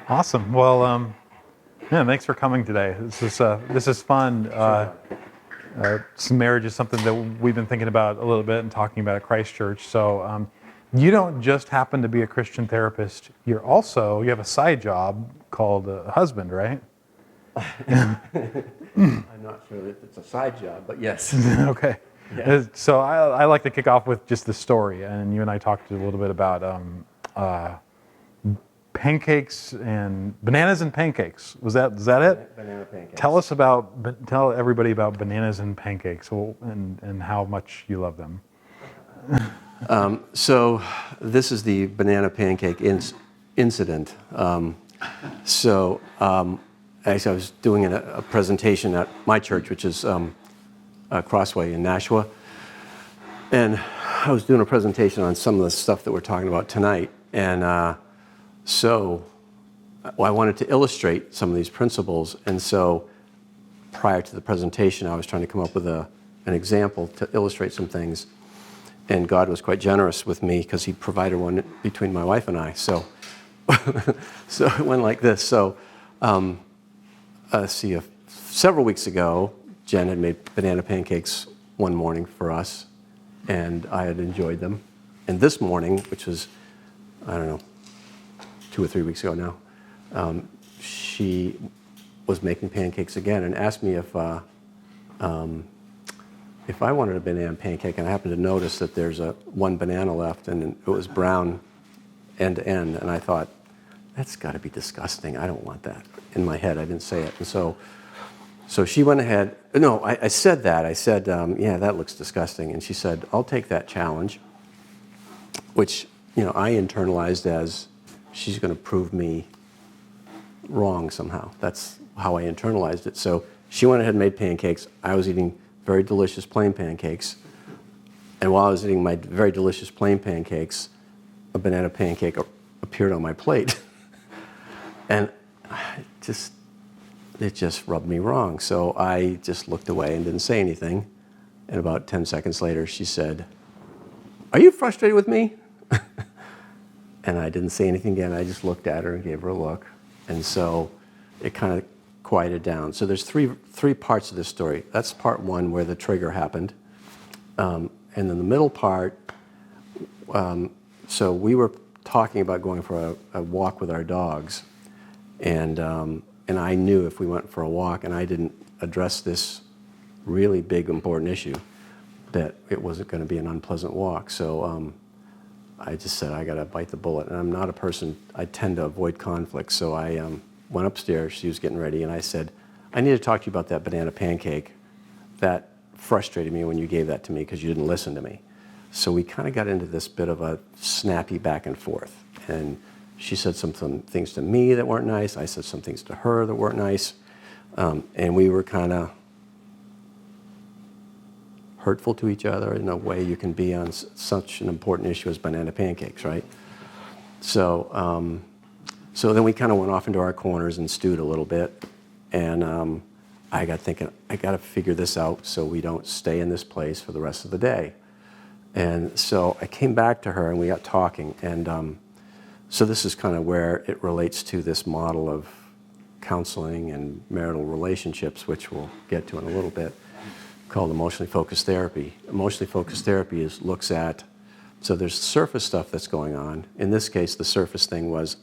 Awesome. Well, yeah, thanks for coming today. This is fun. Marriage is something that we've been thinking about a little bit and talking about at Christ Church. So you don't just happen to be a Christian therapist. You have a side job called a husband, right? I'm not sure if it's a side job, but yes. Okay. Yeah. So I like to kick off with just the story, and you and I talked a little bit about pancakes and bananas and pancakes. Is that it? Banana pancakes. Tell everybody about bananas and pancakes and how much you love them. So this is the banana pancake incident. Actually, I was doing a presentation at my church, which is Crossway in Nashua, and I was doing a presentation on some of the stuff that we're talking about tonight, and I wanted to illustrate some of these principles, and so prior to the presentation, I was trying to come up with an example to illustrate some things, and God was quite generous with me because He provided one between my wife and I. So it went like this. Several weeks ago, Jen had made banana pancakes one morning for us, and I had enjoyed them. And this morning, which was, 2 or 3 weeks ago now, she was making pancakes again and asked me if I wanted a banana pancake, and I happened to notice that there's one banana left, and it was brown end to end, and I thought, that's got to be disgusting. I don't want that. In my head, I didn't say it. And so she went ahead. No, I said that. I said, yeah, that looks disgusting. And she said, I'll take that challenge, which, I internalized as she's going to prove me wrong somehow. That's how I internalized it. So she went ahead and made pancakes. I was eating very delicious plain pancakes. And while I was eating my very delicious plain pancakes, a banana pancake appeared on my plate. And it just rubbed me wrong. So I just looked away and didn't say anything. And about 10 seconds later, she said, "Are you frustrated with me?" And I didn't say anything again. I just looked at her and gave her a look. And so it kind of quieted down. So there's three parts of this story. That's part one, where the trigger happened. And then the middle part, so we were talking about going for a walk with our dogs. And I knew if we went for a walk and I didn't address this really big, important issue, that it wasn't going to be an unpleasant walk. So I just said, I got to bite the bullet. And I'm not a person, I tend to avoid conflict. So I went upstairs, she was getting ready, and I said, I need to talk to you about that banana pancake. That frustrated me when you gave that to me because you didn't listen to me. So we kind of got into this bit of a snappy back and forth. And she said some things to me that weren't nice. I said some things to her that weren't nice. And we were kind of hurtful to each other in a way you can be on such an important issue as banana pancakes, right? So then we kind of went off into our corners and stewed a little bit. And I got thinking, I got to figure this out so we don't stay in this place for the rest of the day. And so I came back to her and we got talking. And so this is kind of where it relates to this model of counseling and marital relationships, which we'll get to in a little bit, called emotionally focused therapy. Emotionally focused therapy looks at, so there's surface stuff that's going on. In this case, the surface thing was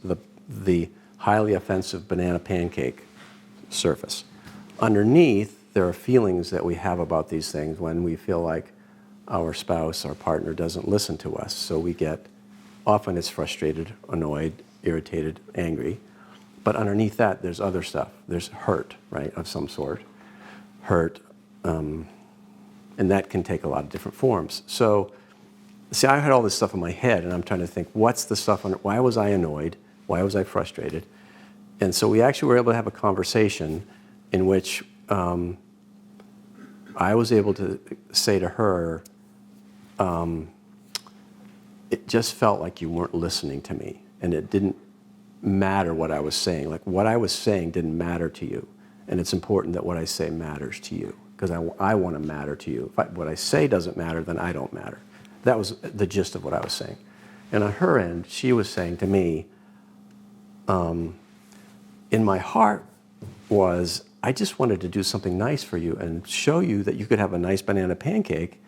the highly offensive banana pancake surface. Underneath, there are feelings that we have about these things when we feel like our spouse, our partner, doesn't listen to us. So we get, often it's frustrated, annoyed, irritated, angry. But underneath that, there's other stuff. There's hurt, right, of some sort. Hurt, and that can take a lot of different forms. So, see, I had all this stuff in my head, and I'm trying to think, what's the stuff, why was I annoyed? Why was I frustrated? And so we actually were able to have a conversation in which I was able to say to her, it just felt like you weren't listening to me, and it didn't matter what I was saying. Like, what I was saying didn't matter to you, and it's important that what I say matters to you, because I want to matter to you. If what I say doesn't matter, then I don't matter. That was the gist of what I was saying. And on her end, she was saying to me, in my heart was, I just wanted to do something nice for you and show you that you could have a nice banana pancake.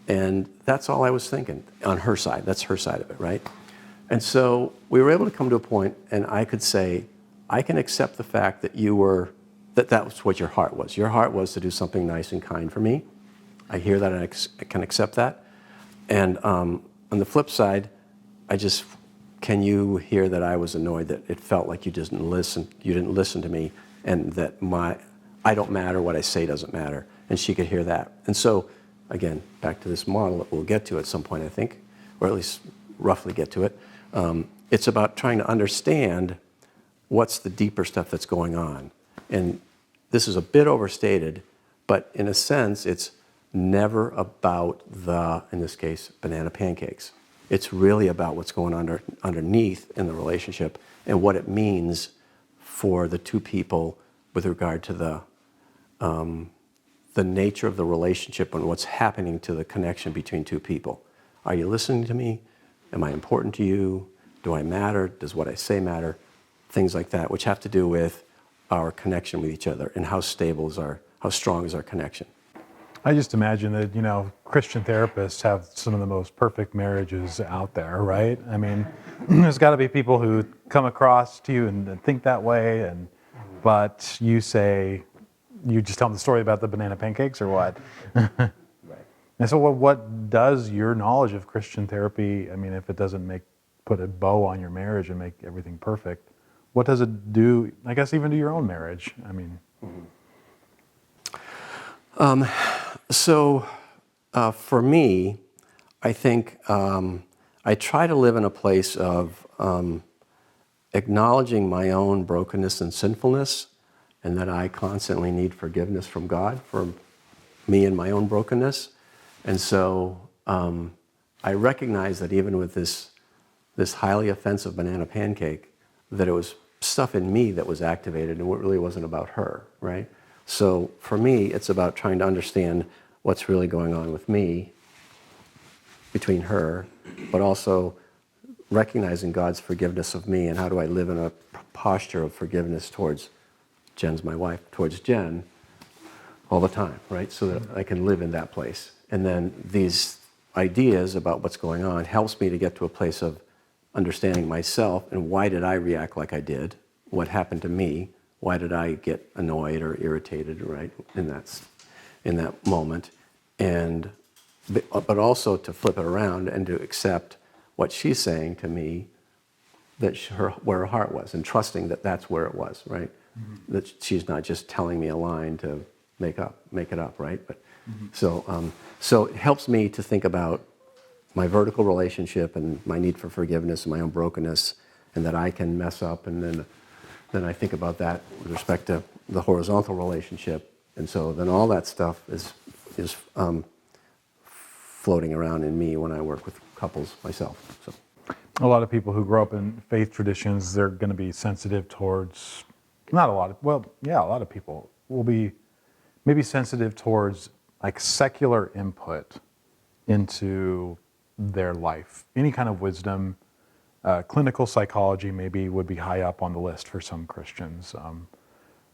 And that's all I was thinking on her side. That's her side of it, right? And so we were able to come to a point, and I could say, I can accept the fact that that was what your heart was. Your heart was to do something nice and kind for me. I hear that, and I can accept that. And on the flip side, can you hear that I was annoyed that it felt like you didn't listen to me, and that I don't matter, what I say doesn't matter. And she could hear that. And so, again, back to this model that we'll get to at some point, I think, or at least roughly get to it. It's about trying to understand what's the deeper stuff that's going on. And this is a bit overstated, but in a sense, it's never about in this case, banana pancakes. It's really about what's going on underneath in the relationship and what it means for the two people with regard to the nature of the relationship and what's happening to the connection between two people. Are you listening to me? Am I important to you? Do I matter? Does what I say matter? Things like that, which have to do with our connection with each other and how strong is our connection. I just imagine that, Christian therapists have some of the most perfect marriages out there, right? I mean, there's got to be people who come across to you and think that way, but you just tell them the story about the banana pancakes or what? Right. And so what does your knowledge of Christian therapy, I mean, if it doesn't put a bow on your marriage and make everything perfect, what does it do, I guess, even to your own marriage? I mean... For me, I think I try to live in a place of acknowledging my own brokenness and sinfulness, and that I constantly need forgiveness from God for me and my own brokenness. And so I recognize that even with this highly offensive banana pancake, that it was stuff in me that was activated and it really wasn't about her, right? So for me, it's about trying to understand what's really going on with me between her, but also recognizing God's forgiveness of me and how do I live in a posture of forgiveness towards Jen's my wife, towards Jen all the time, right? So that I can live in that place. And then these ideas about what's going on helps me to get to a place of understanding myself and why did I react like I did, what happened to me, why did I get annoyed or irritated, right, in that moment, but also to flip it around and to accept what she's saying to me, where her heart was, and trusting that that's where it was, right, that she's not just telling me a line to make it up, right, but so it helps me to think about my vertical relationship and my need for forgiveness and my own brokenness, and that I can mess up, and then I think about that with respect to the horizontal relationship. And so then all that stuff is floating around in me when I work with couples myself. So. A lot of people who grow up in faith traditions, they're going to be sensitive towards, a lot of people will be maybe sensitive towards like secular input into their life. Any kind of wisdom. Clinical psychology maybe would be high up on the list for some Christians.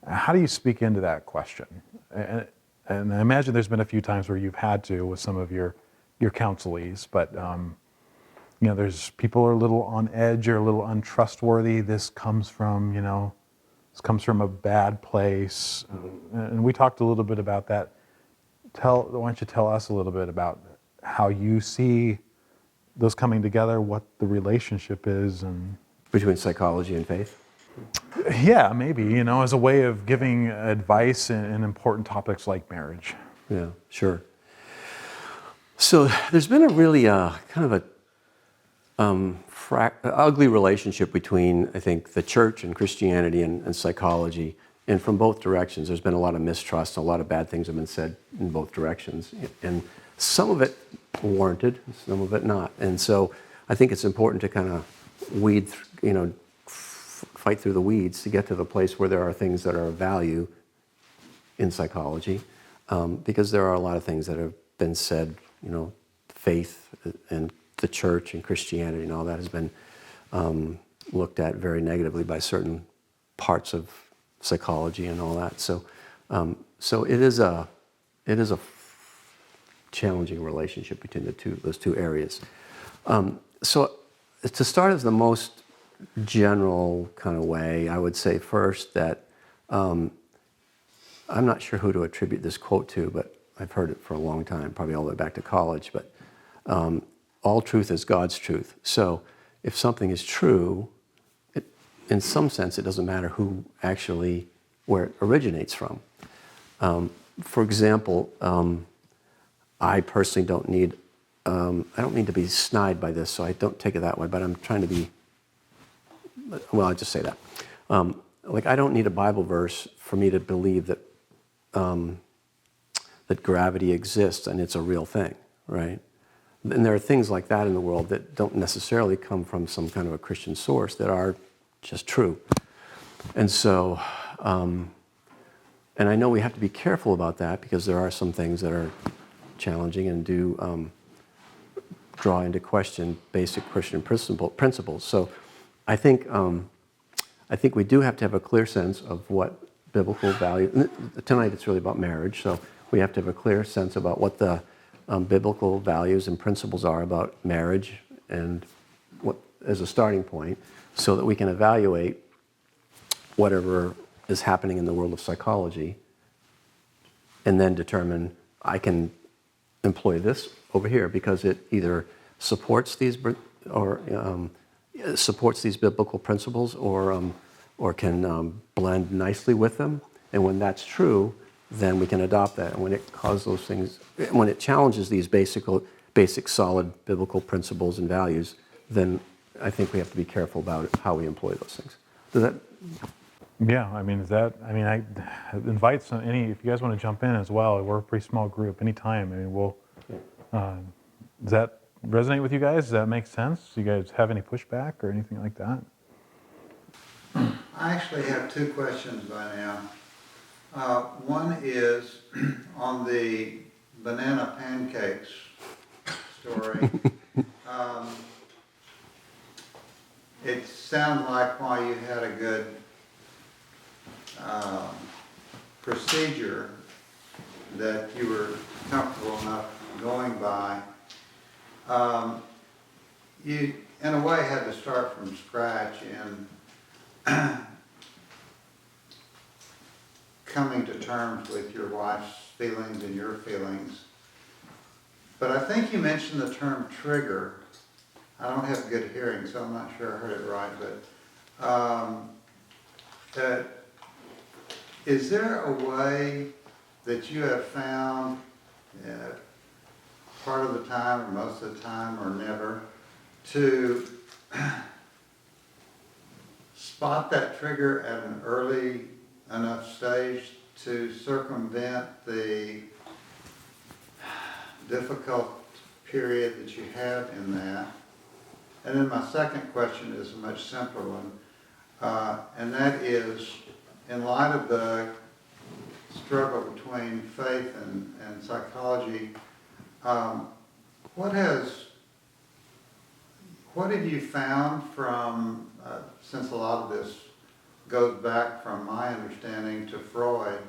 How do you speak into that question? And I imagine there's been a few times where you've had to with some of your counselees, but there's people are a little on edge or a little untrustworthy. This comes from a bad place. And we talked a little bit about that. Why don't you tell us a little bit about how you see those coming together, what the relationship is, and between psychology and faith? Yeah, maybe, as a way of giving advice in important topics like marriage. Yeah, sure. So there's been a really kind of ugly relationship between, I think, the church and Christianity and psychology. And from both directions, there's been a lot of mistrust. A lot of bad things have been said in both directions. And some of it warranted, some of it not. And so I think it's important to kind of fight through the weeds to get to the place where there are things that are of value in psychology, because there are a lot of things that have been said, faith and the church and Christianity and all that has been looked at very negatively by certain parts of psychology and all that. So, so it is a challenging relationship between those two areas. So to start as the most general kind of way, I would say first that I'm not sure who to attribute this quote to, but I've heard it for a long time, probably all the way back to college, but all truth is God's truth. So if something is true, in some sense, it doesn't matter where it originates from. For example, I personally don't need to be snide by this, so I don't take it that way, but I'm trying to be, well, I'll just say that. Like, I don't need a Bible verse for me to believe that that gravity exists and it's a real thing, right? And there are things like that in the world that don't necessarily come from some kind of a Christian source that are just true. And so, and I know we have to be careful about that because there are some things that are challenging and do draw into question basic Christian principles. So I think we do have to have a clear sense of what biblical value, tonight it's really about marriage, so we have to have a clear sense about what the biblical values and principles are about marriage and what as a starting point so that we can evaluate whatever is happening in the world of psychology and then determine I can employ this over here because it either supports these biblical principles or can blend nicely with them. And when that's true, then we can adopt that. And when when it challenges these basic solid biblical principles and values, then I think we have to be careful about how we employ those things. Does that? Yeah, I invite if you guys want to jump in as well, we're a pretty small group, anytime. Does that resonate with you guys? Does that make sense? Do you guys have any pushback or anything like that? I actually have two questions by now. One is on the banana pancakes story. It sounds like while you had a good procedure that you were comfortable enough going by, you in a way had to start from scratch in coming to terms with your wife's feelings and your feelings. But I think you mentioned the term trigger. I don't have good hearing, so I'm not sure I heard it right, but is there a way that you have found part of the time or most of the time or never to spot that trigger at an early enough stage to circumvent the difficult period that you have in that? And then my second question is a much simpler one, and that is, in light of the struggle between faith and psychology, what have you found from, since a lot of this goes back from my understanding to Freud,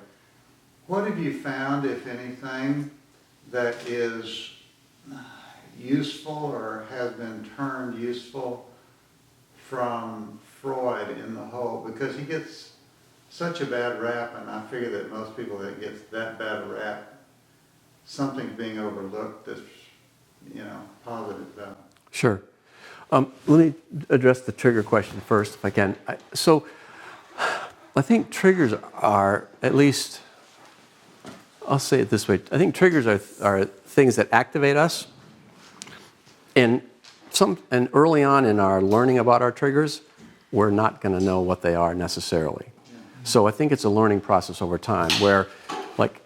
what have you found, if anything, that is useful or has been turned useful from Freud in the whole? Because he gets such a bad rap, and I figure that most people that get that bad a rap, something's being overlooked that's, positive about. Sure. Let me address the trigger question first, if I can. So I think triggers are, at least, I'll say it this way. I think triggers are things that activate us. And early on in our learning about our triggers, we're not going to know what they are necessarily. Yeah. So I think it's a learning process over time where, like,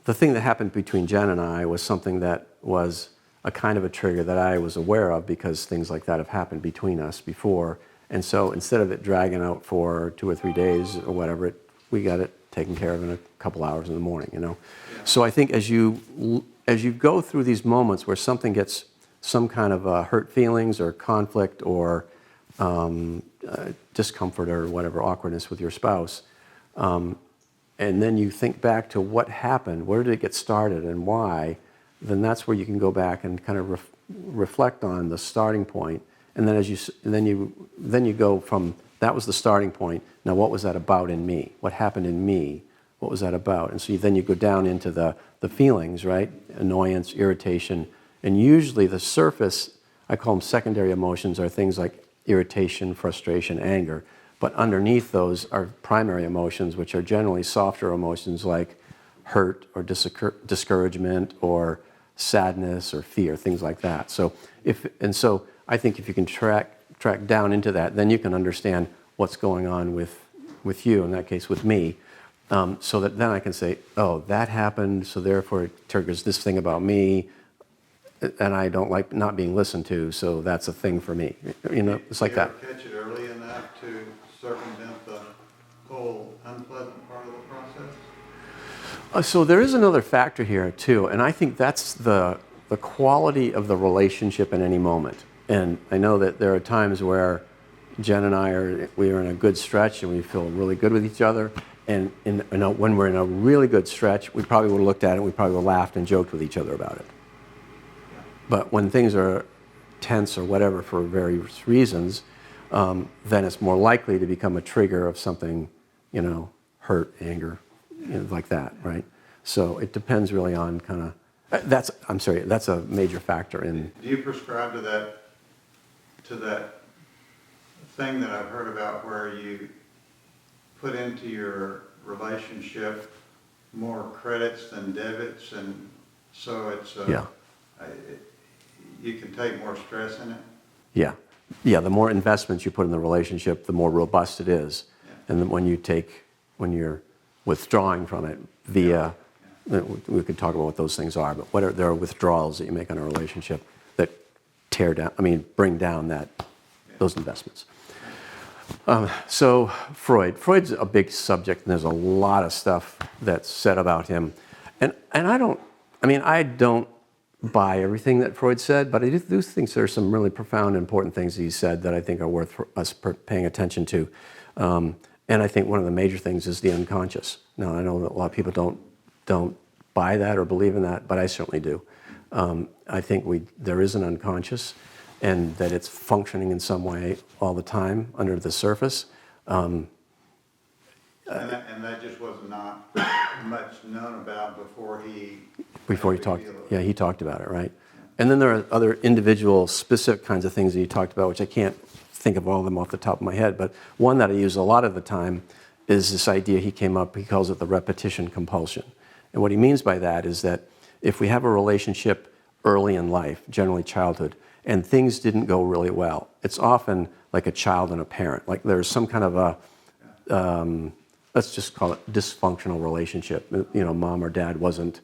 the thing that happened between Jen and I was something that was a kind of a trigger that I was aware of because things like that have happened between us before. And so instead of it dragging out for 2 or 3 days or whatever, we got it taken care of in a couple hours in the morning, Yeah. So I think as you go through these moments where something gets some kind of hurt feelings or conflict or discomfort or whatever, awkwardness with your spouse, and then you think back to what happened, where did it get started and why, then that's where you can go back and kind of reflect on the starting point. And then then you go from, that was the starting point, now what was that about in me? What happened in me? What was that about? And so then you go down into the feelings, right? Annoyance, irritation, and usually the surface, I call them secondary emotions, are things like irritation, frustration, anger. But underneath those are primary emotions, which are generally softer emotions like hurt or discouragement or sadness or fear, things like that. So I think if you can track down into that, then you can understand what's going on with you, in that case with me, so that then I can say, oh, that happened, so therefore it triggers this thing about me, and I don't like not being listened to, so that's a thing for me. It's like that. Do you ever catch it early enough to circumvent the whole unpleasant part of the process? So there is another factor here too, and I think that's the quality of the relationship in any moment. And I know that there are times where Jen and I we are in a good stretch and we feel really good with each other. And when we're in a really good stretch, we probably would have looked at it and we probably would have laughed and joked with each other about it. But when things are tense or whatever for various reasons, then it's more likely to become a trigger of something, hurt, anger, like that, right? So it depends really on kind of, that's a major factor in. Do you prescribe to that thing that I've heard about where you put into your relationship more credits than debits, and so it's you can take more stress in it? Yeah, the more investments you put in the relationship, the more robust it is. Yeah. And then when you're withdrawing from it via, we could talk about what those things are, but there are withdrawals that you make on a relationship that bring down those investments. So Freud's a big subject, and there's a lot of stuff that's said about him. And I don't buy everything that Freud said, but I do think there are some really profound, important things he said that I think are worth us paying attention to. And I think one of the major things is the unconscious. Now, I know that a lot of people don't buy that or believe in that, but I certainly do. I think there is an unconscious, and that it's functioning in some way all the time under the surface. And that just was not much known about before he talked. Yeah, he talked about it, right? And then there are other individual specific kinds of things that he talked about, which I can't think of all of them off the top of my head, but one that I use a lot of the time is this idea he calls it the repetition compulsion. And what he means by that is that if we have a relationship early in life, generally childhood, and things didn't go really well, it's often like a child and a parent. Like there's some kind of a, let's just call it dysfunctional relationship. Mom or dad wasn't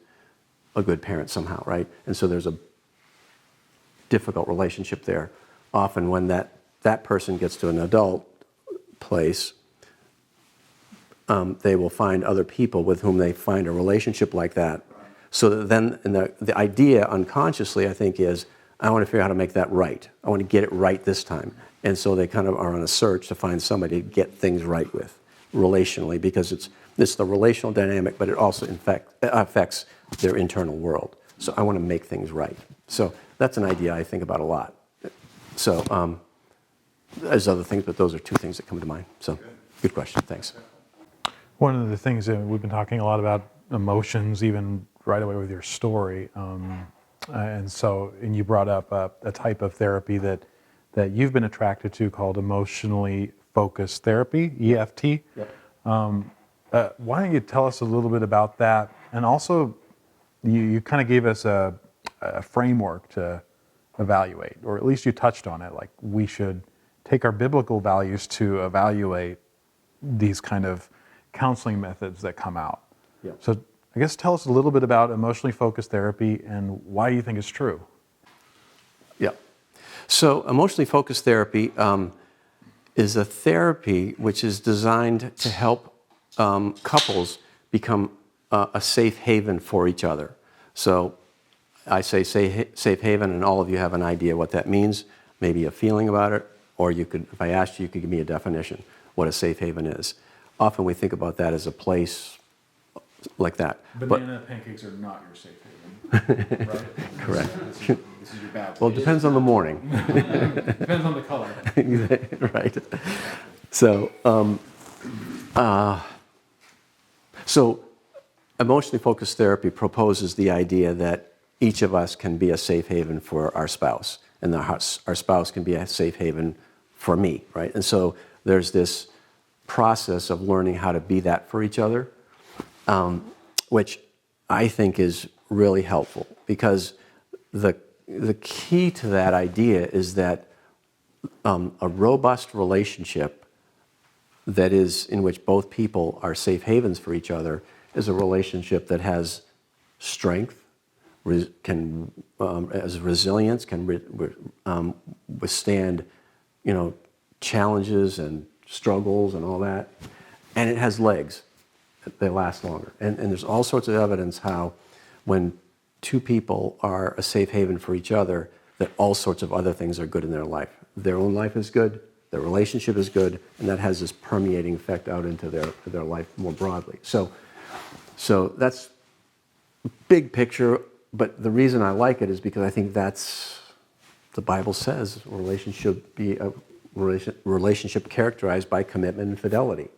a good parent somehow, right? And so there's a difficult relationship there. Often when that person gets to an adult place, they will find other people with whom they find a relationship like that. So that then the idea unconsciously, I think, is I want to figure out how to make that right. I want to get it right this time. And so they kind of are on a search to find somebody to get things right with relationally, because it's the relational dynamic, but it also affects their internal world. So I want to make things right. So that's an idea I think about a lot. So there's other things, but those are two things that come to mind. So good question. Thanks. One of the things that we've been talking a lot about emotions, even right away with your story. And you brought up a type of therapy that you've been attracted to called emotionally focused therapy, EFT. Yep. Why don't you tell us a little bit about that? And also, you kind of gave us a framework to evaluate, or at least you touched on it, like we should take our biblical values to evaluate these kind of counseling methods that come out. Yeah. So I guess tell us a little bit about emotionally focused therapy and why you think it's true. Yeah. So emotionally focused therapy is a therapy which is designed to help couples become a safe haven for each other. So I say safe haven, and all of you have an idea what that means, maybe a feeling about it, Or you could, if I asked you, you could give me a definition, what a safe haven is. Often we think about that as a place like that. Banana pancakes are not your safe haven, right? Correct. This is your bad place. Well, it depends on the morning. Depends on the color. Right. So, so emotionally focused therapy proposes the idea that each of us can be a safe haven for our spouse, and our spouse can be a safe haven for me, right? And so there's this process of learning how to be that for each other, which I think is really helpful, because the key to that idea is that a robust relationship that is in which both people are safe havens for each other is a relationship that has strength, has resilience, can withstand, challenges and struggles and all that, and it has legs. They last longer. And there's all sorts of evidence how when two people are a safe haven for each other, that all sorts of other things are good in their life. Their own life is good, their relationship is good, and that has this permeating effect out into their life more broadly. So that's big picture, but the reason I like it is because I think that's, the Bible says, a relationship should be a relationship characterized by commitment and fidelity.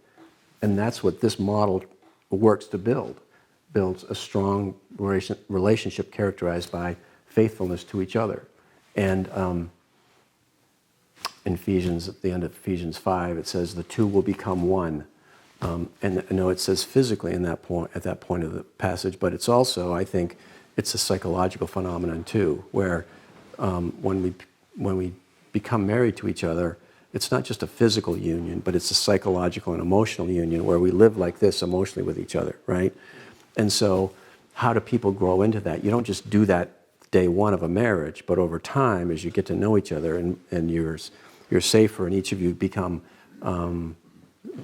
And that's what this model works to builds a strong relationship characterized by faithfulness to each other. And in Ephesians, at the end of Ephesians 5, it says the two will become one. And I know it says physically at that point of the passage, but it's also, I think, it's a psychological phenomenon too, where when we become married to each other, it's not just a physical union, but it's a psychological and emotional union where we live like this emotionally with each other, right? And so how do people grow into that? You don't just do that day one of a marriage, but over time, as you get to know each other and you're safer and each of you become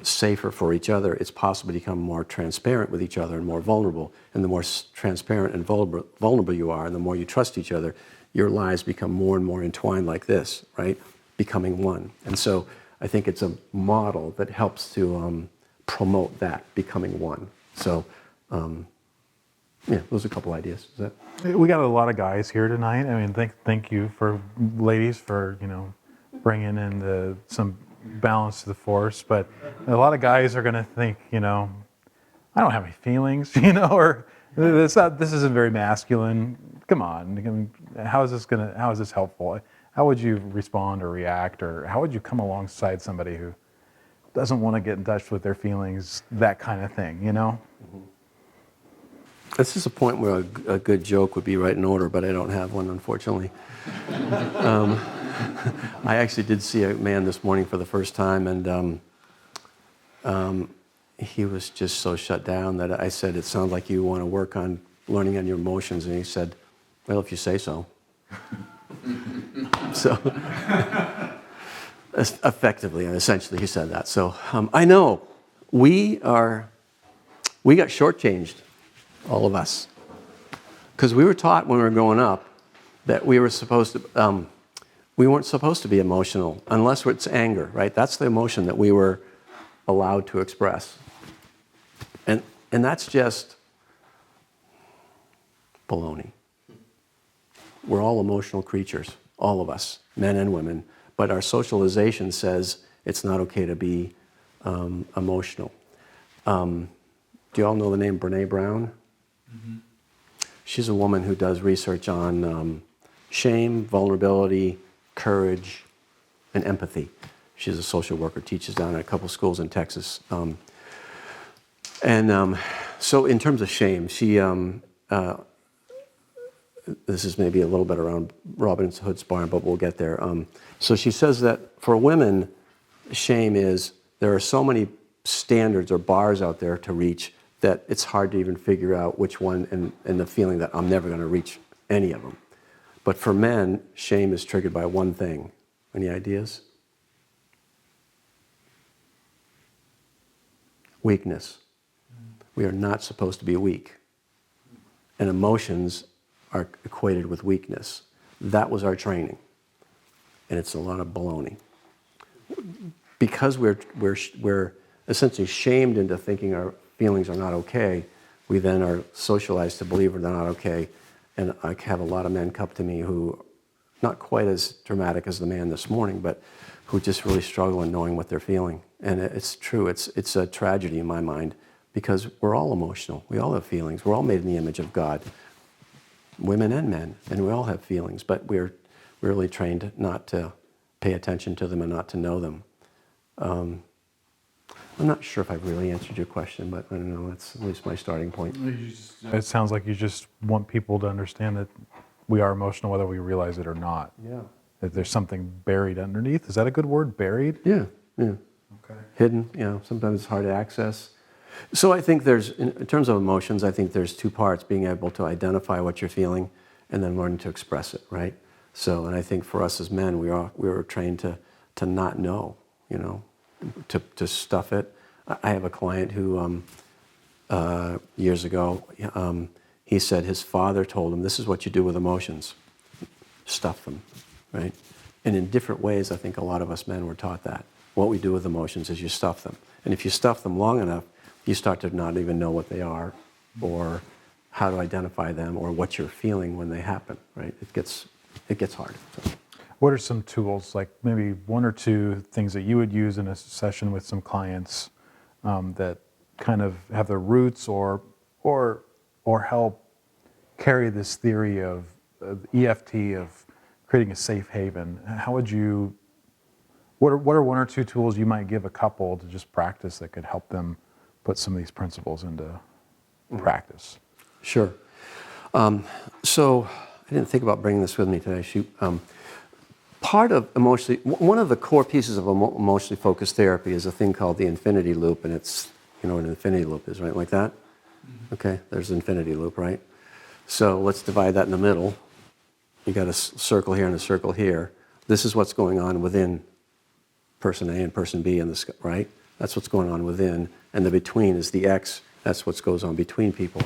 safer for each other, it's possible to become more transparent with each other and more vulnerable. And the more transparent and vulnerable you are, and the more you trust each other, your lives become more and more entwined like this, right? Becoming one. And so I think it's a model that helps to promote that, becoming one. So, those are a couple ideas. Is that? We got a lot of guys here tonight. I mean, thank you for ladies for bringing in some balance to the force. But a lot of guys are going to think, I don't have any feelings, or this isn't very masculine. Come on, how is this helpful? How would you respond or react, or how would you come alongside somebody who doesn't want to get in touch with their feelings, that kind of thing, Mm-hmm. This is a point where a good joke would be right in order, but I don't have one, unfortunately. I actually did see a man this morning for the first time, and he was just so shut down that I said, it sounds like you want to work on learning on your emotions, and he said, well, if you say so. So, effectively and essentially, he said that. So, I know we got shortchanged, all of us, because we were taught when we were growing up that we weren't supposed to be emotional unless it's anger, right? That's the emotion that we were allowed to express, and that's just baloney. We're all emotional creatures, all of us, men and women, but our socialization says it's not okay to be emotional. Do you all know the name Brene Brown? Mm-hmm. She's a woman who does research on shame, vulnerability, courage, and empathy. She's a social worker, teaches down at a couple schools in Texas. So in terms of shame, she, this is maybe a little bit around Robin Hood's barn, but we'll get there. So she says that for women, shame is, there are so many standards or bars out there to reach that it's hard to even figure out which one, and the feeling that I'm never going to reach any of them. But for men, shame is triggered by one thing. Any ideas? Weakness. We are not supposed to be weak. And emotions are equated with weakness. That was our training. And it's a lot of baloney. because we're essentially shamed into thinking our feelings are not okay, we then are socialized to believe they're not okay. And I have a lot of men come to me who, not quite as dramatic as the man this morning, but who just really struggle in knowing what they're feeling. And it's true, it's a tragedy in my mind, because we're all emotional. We all have feelings. We're all made in the image of God, women and men, and we all have feelings, but we're really trained not to pay attention to them and not to know them. I'm not sure if I've really answered your question, but I don't know, that's at least my starting point. It sounds like you just want people to understand that we are emotional whether we realize it or not. Yeah. That there's something buried underneath. Is that a good word, buried? Yeah, yeah. Okay. Hidden, sometimes it's hard to access. So I think in terms of emotions, I think there's two parts: being able to identify what you're feeling and then learning to express it, right? So, and I think for us as men, we were trained to not know, to stuff it. I have a client who, years ago, he said his father told him, this is what you do with emotions, stuff them, right? And in different ways, I think a lot of us men were taught that. What we do with emotions is you stuff them. And if you stuff them long enough, you start to not even know what they are, or how to identify them, or what you're feeling when they happen, right? It gets hard. So. What are some tools, like maybe one or two things that you would use in a session with some clients that kind of have their roots or help carry this theory of EFT, of creating a safe haven? How would you? What are one or two tools you might give a couple to just practice that could help them put some of these principles into practice? Sure. So I didn't think about bringing this with me today. Part of one of the core pieces of emotionally focused therapy is a thing called the infinity loop, and it's, what an infinity loop is, right? Like that? Mm-hmm. Okay, there's the infinity loop, right? So let's divide that in the middle. You got a circle here and a circle here. This is what's going on within person A and person B in the right? That's what's going on within. And the between is the X. That's what goes on between people.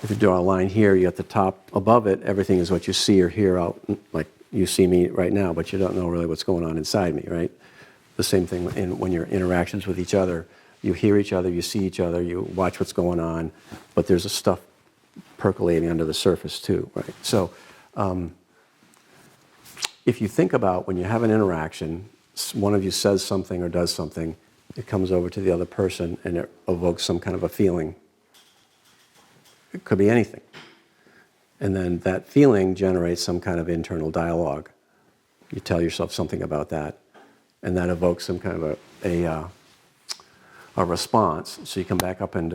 If you draw a line here, you at the top above it, everything is what you see or hear out, like you see me right now, but you don't know really what's going on inside me, right? The same thing when your interactions with each other. You hear each other, you see each other, you watch what's going on, but there's a stuff percolating under the surface too, right? So if you think about when you have an interaction, one of you says something or does something, it comes over to the other person and it evokes some kind of a feeling. It could be anything. And then that feeling generates some kind of internal dialogue. You tell yourself something about that, and that evokes some kind of a response. So you come back up on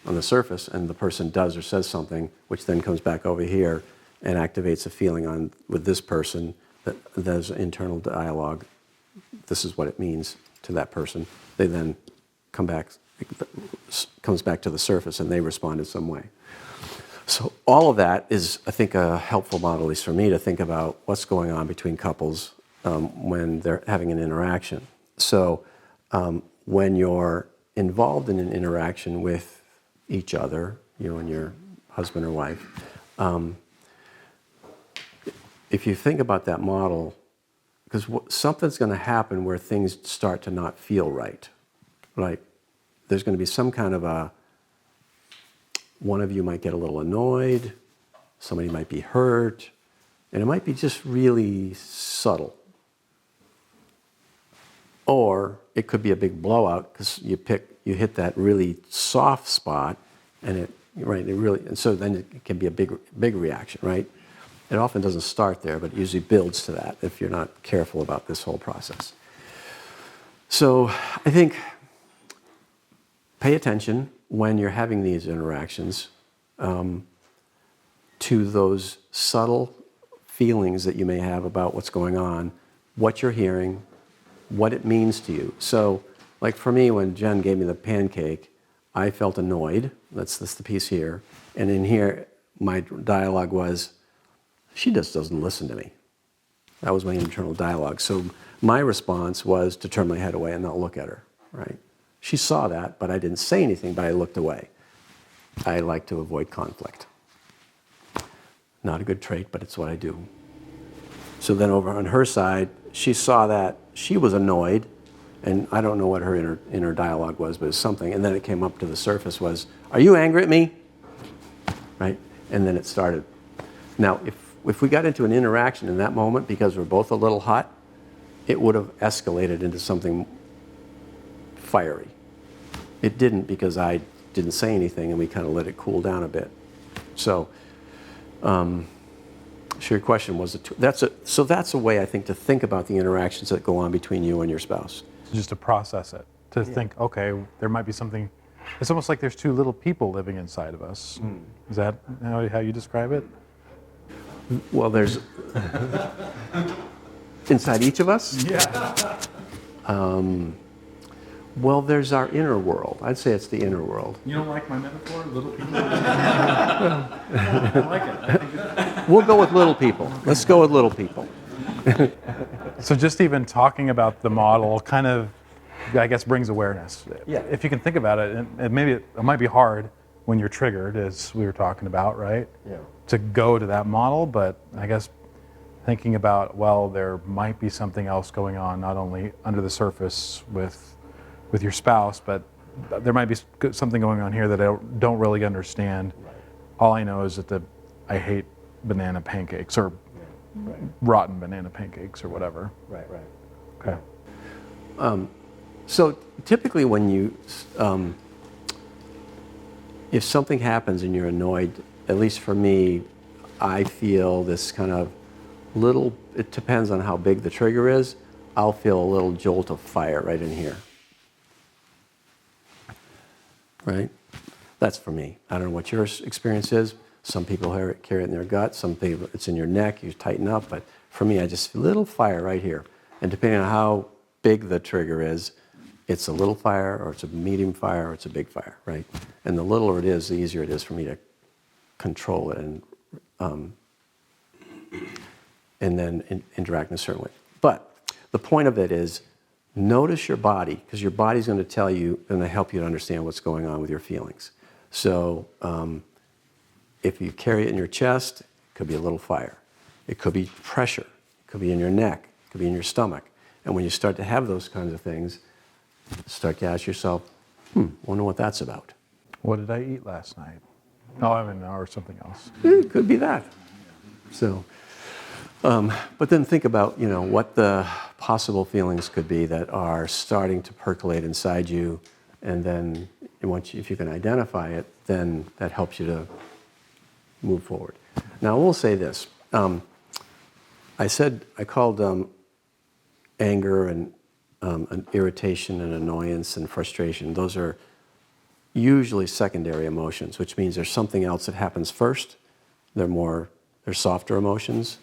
the surface, and the person does or says something, which then comes back over here and activates a feeling with this person that there's internal dialogue. This is what it means to that person. They then comes back to the surface, and they respond in some way. So all of that is, I think, a helpful model, at least for me, to think about what's going on between couples when they're having an interaction. So when you're involved in an interaction with each other, you and your husband or wife, if you think about that model, because something's going to happen where things start to not feel right. Like there's going to be some kind of one of you might get a little annoyed, somebody might be hurt, and it might be just really subtle. Or it could be a big blowout because you hit that really soft spot, and so then it can be a big reaction, right? It often doesn't start there, but it usually builds to that if you're not careful about this whole process. So I think pay attention when you're having these interactions to those subtle feelings that you may have about what's going on, what you're hearing, what it means to you. So, like for me, when Jen gave me the pancake, I felt annoyed. That's the piece here. And in here, my dialogue was, she just doesn't listen to me. That was my internal dialogue. So my response was to turn my head away and not look at her, right? She saw that, but I didn't say anything, but I looked away. I like to avoid conflict. Not a good trait, but it's what I do. So then over on her side, she saw that. she was annoyed, and I don't know what her inner dialogue was, but it was something. And then it came up to the surface was, "Are you angry at me?" Right? And then it started. Now, if we got into an interaction in that moment because we're both a little hot, it would have escalated into something fiery. It didn't because I didn't say anything and we kind of let it cool down a bit. So, so your question was, so that's a way I think to think about the interactions that go on between you and your spouse. Just to process it, to think, okay, there might be something. It's almost like there's two little people living inside of us. Is that how you describe it? Well, there's inside each of us? Yeah. Well, there's our inner world. I'd say it's the inner world. You don't like my metaphor, little people? I like it. I think We'll go with little people. Let's go with little people. So just even talking about the model kind of, I guess, brings awareness. Yeah. If you can think about it, and maybe it might be hard when you're triggered, as we were talking about, right? Yeah. To go to that model, but I guess thinking about, well, there might be something else going on, not only under the surface with your spouse, but there might be something going on here that I don't really understand. Right. All I know is that I hate banana pancakes or rotten banana pancakes or whatever. Right, right. Okay. So typically when you, if something happens and you're annoyed, at least for me, I feel this kind of little, it depends on how big the trigger is, I'll feel a little jolt of fire right in here. Right? That's for me. I don't know what your experience is. Some people carry it in their gut. Some people, it's in your neck, you tighten up. But for me, I just feel a little fire right here. And depending on how big the trigger is, it's a little fire, or it's a medium fire, or it's a big fire, right? And the littler it is, the easier it is for me to control it and then interact in a certain way. But the point of it is, notice your body, because your body's going to tell you and help you to understand what's going on with your feelings. So if you carry it in your chest, it could be a little fire. It could be pressure. It could be in your neck. It could be in your stomach. And when you start to have those kinds of things, start to ask yourself, wonder what that's about. What did I eat last night? Oh, I mean, or something else. It could be that. So, but then think about, what the possible feelings could be that are starting to percolate inside you, and then if you can identify it, then that helps you to move forward. Now, I will say this. I called anger and irritation and annoyance and frustration. Those are usually secondary emotions, which means there's something else that happens first. They're softer emotions,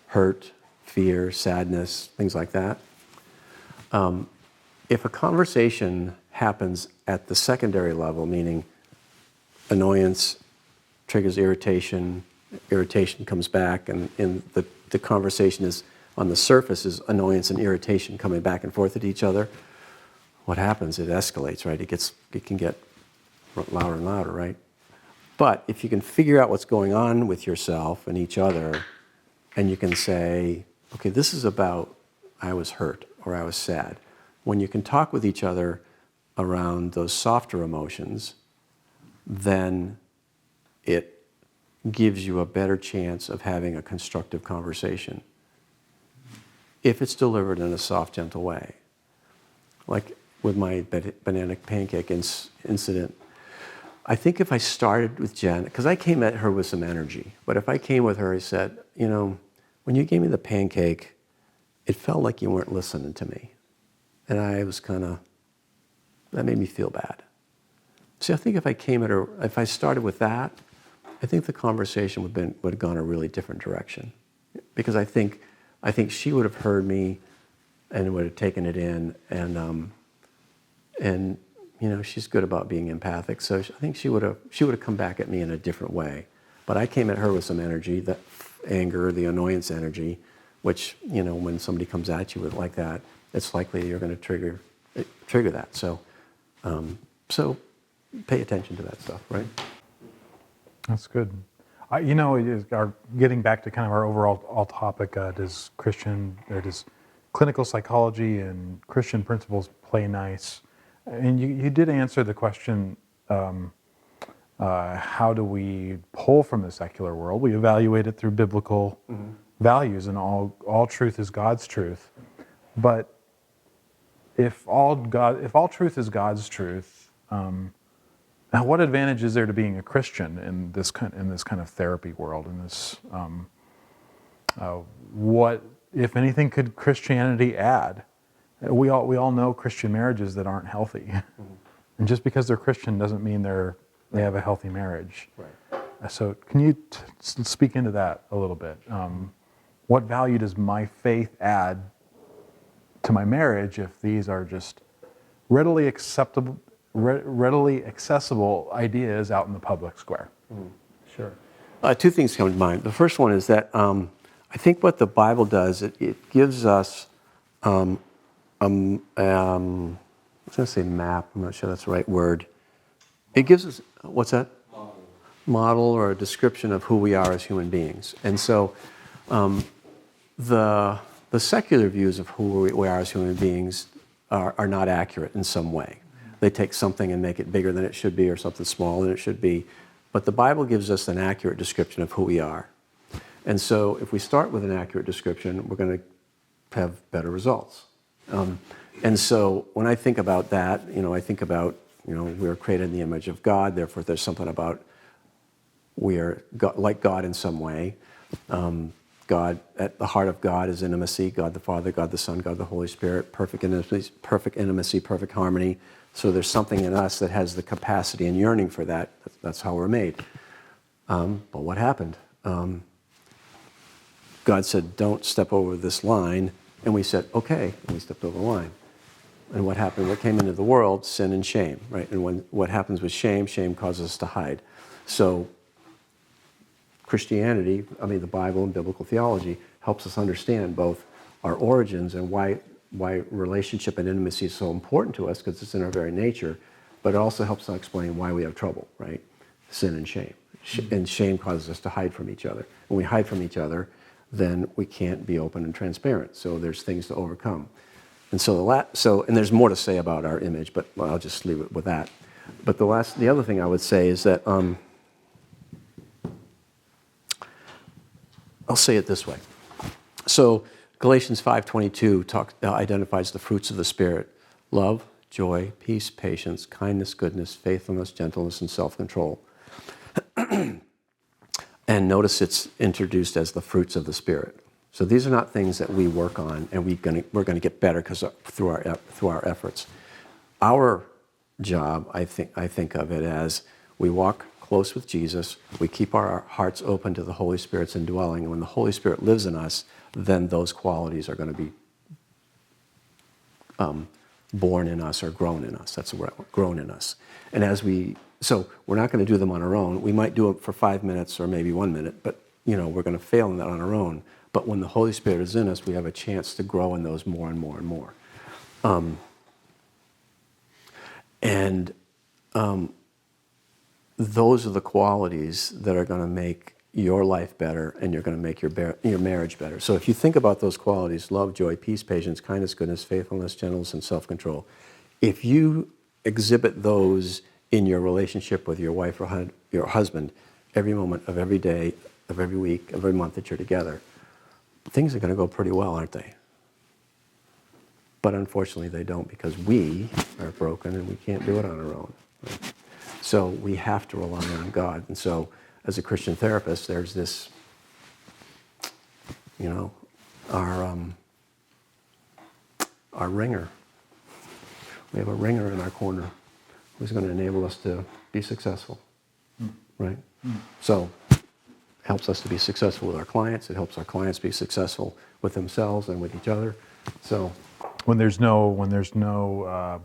hurt, fear, sadness, things like that. If a conversation happens at the secondary level, meaning annoyance triggers irritation, irritation comes back, and the conversation is on the surface is annoyance and irritation coming back and forth at each other, what happens? It escalates, right? It can get louder and louder, right? But if you can figure out what's going on with yourself and each other, and you can say, okay, this is about I was hurt or I was sad. When you can talk with each other around those softer emotions, then it gives you a better chance of having a constructive conversation if it's delivered in a soft, gentle way. Like with my banana pancake incident, I think if I started with Jen, because I came at her with some energy, but if I came with her, I said, when you gave me the pancake, it felt like you weren't listening to me. And I was that made me feel bad. See, I think if I came at her, if I started with that, I think the conversation would have gone a really different direction. Because I think she would have heard me and would have taken it in, and she's good about being empathic, so I think she would have come back at me in a different way. But I came at her with some energy, that anger, the annoyance energy, which when somebody comes at you with like that, it's likely you're going to trigger that. So pay attention to that stuff, right? That's good. Getting back to kind of our overall topic, does clinical psychology and Christian principles play nice. And you did answer the question, how do we pull from the secular world? We evaluate it through biblical values, and all truth is God's truth. But if all truth is God's truth, now what advantage is there to being a Christian in this kind of therapy world? In this, what, if anything, could Christianity add? We all know Christian marriages that aren't healthy, and just because they're Christian doesn't mean they have a healthy marriage. Right. So can you speak into that a little bit? What value does my faith add to my marriage if these are just readily accessible ideas out in the public square? Sure. Two things come to mind. The first one is that I think what the Bible does, it gives us, I was going to say map, I'm not sure that's the right word. It gives us, what's that? Model or a description of who we are as human beings. And so the secular views of who we are as human beings are not accurate in some way. They take something and make it bigger than it should be or something smaller than it should be. But the Bible gives us an accurate description of who we are. And so if we start with an accurate description, we're going to have better results. And so when I think about that, I think about, we are created in the image of God, therefore there's something about we are like God in some way. God, at the heart of God is intimacy, God the Father, God the Son, God the Holy Spirit, perfect intimacy, perfect harmony. So there's something in us that has the capacity and yearning for that. That's how we're made. But what happened? God said, don't step over this line. And we said, okay, and we stepped over the line. And what happened? What came into the world? Sin and shame, right? And what happens with shame? Shame causes us to hide. So Christianity, the Bible and biblical theology, helps us understand both our origins and why relationship and intimacy is so important to us, because it's in our very nature, but it also helps us explain why we have trouble, right? Sin and shame. And shame causes us to hide from each other. When we hide from each other, then we can't be open and transparent. So there's things to overcome. And and there's more to say about our image, but I'll just leave it with that. But the other thing I would say is that, I'll say it this way. So Galatians 5:22 identifies the fruits of the Spirit: love, joy, peace, patience, kindness, goodness, faithfulness, gentleness, and self-control. And notice it's introduced as the fruits of the Spirit. So these are not things that we work on and we're going to get better through our efforts. Our job, I think of it as we walk close with Jesus, we keep our hearts open to the Holy Spirit's indwelling, and when the Holy Spirit lives in us, then those qualities are going to be born in us or grown in us. That's the word, grown in us. And so we're not going to do them on our own. We might do it for 5 minutes or maybe 1 minute, but we're going to fail in that on our own. But when the Holy Spirit is in us, we have a chance to grow in those more and more and more. Those are the qualities that are going to make your life better, and you're going to make your marriage better. So if you think about those qualities, love, joy, peace, patience, kindness, goodness, faithfulness, gentleness, and self-control, if you exhibit those in your relationship with your wife or your husband every moment of every day, of every week, of every month that you're together, things are going to go pretty well, aren't they? But unfortunately they don't, because we are broken and we can't do it on our own. Right? So we have to rely on God. And so as a Christian therapist, there's this, our ringer. We have a ringer in our corner who's going to enable us to be successful, right? So it helps us to be successful with our clients. It helps our clients be successful with themselves and with each other. So when there's no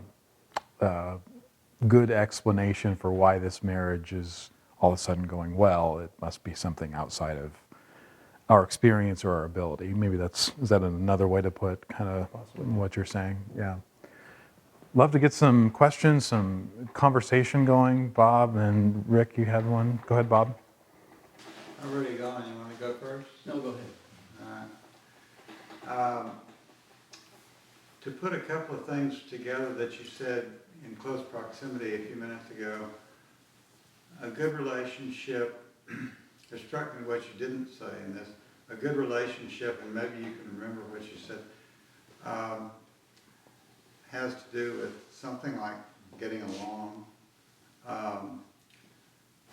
good explanation for why this marriage is all of a sudden going well, it must be something outside of our experience or our ability. Maybe is that another way to put kind of what you're saying? Yeah. Love to get some questions, some conversation going. Bob and Rick, you had one. Go ahead, Bob. I'm already going. You want me to go first? no, go ahead. All right. to put a couple of things together that you said in close proximity a few minutes ago. A good relationship, it struck me what you didn't say in this, a good relationship, and maybe you can remember what you said, has to do with something like getting along.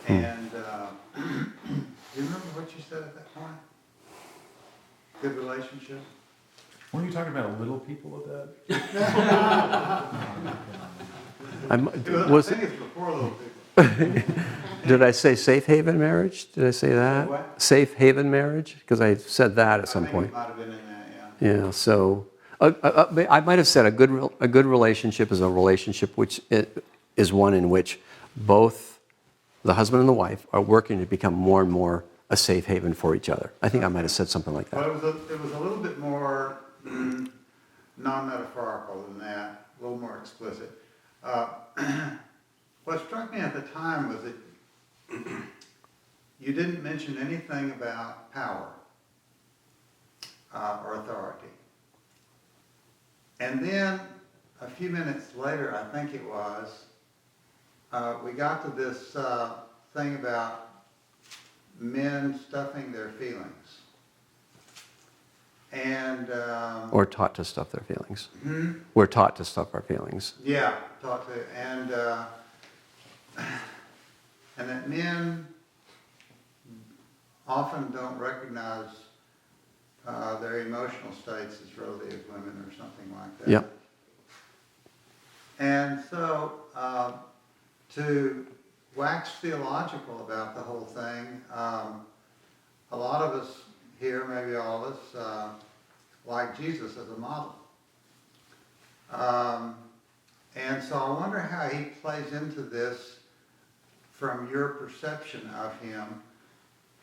And do you remember what you said at that point? Good relationship? Weren't you talking about little people at that? I think it's before little people. Did I say safe haven marriage? Did I say that? What? Safe haven marriage? Because I said that at some I think point. it might have been in that, yeah. Yeah, so I might have said a good relationship is a relationship which is one in which both the husband and the wife are working to become more and more a safe haven for each other. I think I might have said something like that. Well, it was a little bit more non-metaphorical than that, a little more explicit. What struck me at the time was that you didn't mention anything about power or authority. And then a few minutes later, I think it was, we got to this thing about men stuffing their feelings. And Or taught to stuff their feelings. hmm? We're taught to stuff our feelings. Yeah, talk to, and that men often don't recognize their emotional states as readily as women or something like that. Yep. And so to wax theological about the whole thing, a lot of us here, maybe all of us, like Jesus as a model. And so I wonder how he plays into this from your perception of him.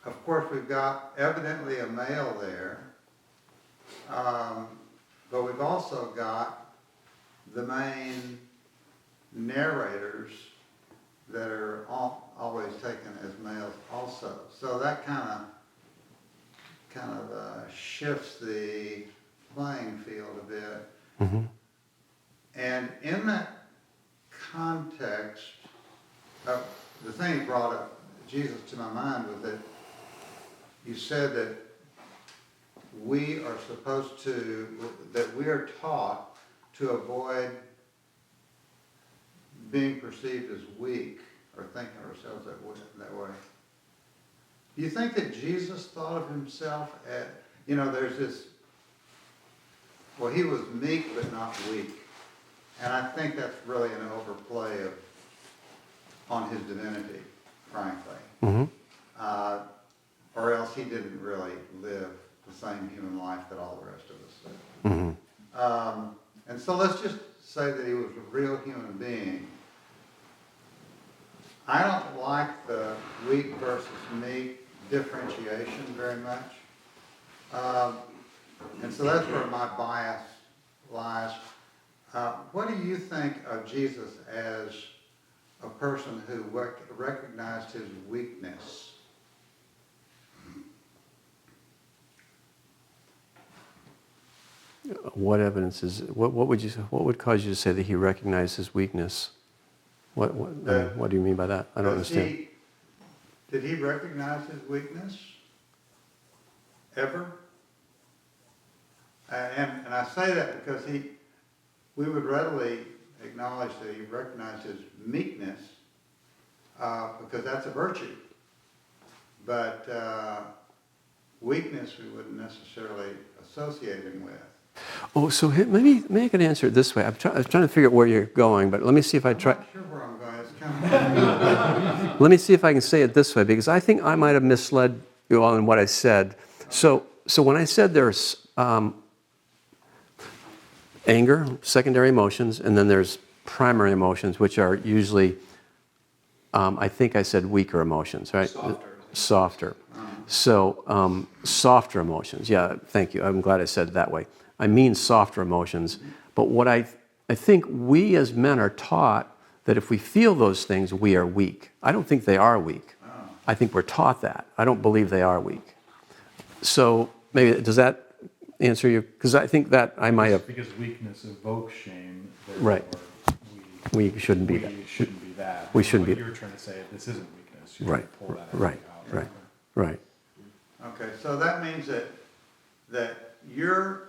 Of course, we've got evidently a male there, but we've also got the main narrators that are always taken as males also. So that kind of shifts the playing field a bit. Mm-hmm. And in that context, the thing that brought up Jesus to my mind was that you said that we are supposed to, that we are taught to avoid being perceived as weak or thinking of ourselves that way. Do you think that Jesus thought of himself as, there's this, well, he was meek but not weak. And I think that's really an overplay on his divinity, frankly. Mm-hmm. Or else he didn't really live the same human life that all the rest of us live. Mm-hmm. And so let's just say that he was a real human being. I don't like the weak versus meek differentiation very much. And so that's where my bias lies. What do you think of Jesus as a person who recognized his weakness? What evidence is? What would cause you to say that he recognized his weakness? What do you mean by that? I don't understand. Did he recognize his weakness? Ever? And I say that because we would readily acknowledge that he recognized his meekness because that's a virtue. But weakness we wouldn't necessarily associate him with. Oh, so maybe I can answer it this way. I'm trying to figure out where you're going, but let me see if I try. I'm not sure where I'm going. It's kind of Let me see if I can say it this way, because I think I might have misled you all in what I said. So when I said there's anger, secondary emotions, and then there's primary emotions, which are usually, I think I said weaker emotions, right? Softer. So softer emotions. Yeah, thank you. I'm glad I said it that way. I mean softer emotions. But what I think we as men are taught that if we feel those things, we are weak. I don't think they are weak. I think we're taught that. I don't believe they are weak. So maybe, does that answer your, because I think that I might have, Because weakness evokes shame. Right. We shouldn't be that. shouldn't be that. We shouldn't What be- you're trying to say, this isn't weakness. You Right, pull that right, out. right, right. Okay, so that means that your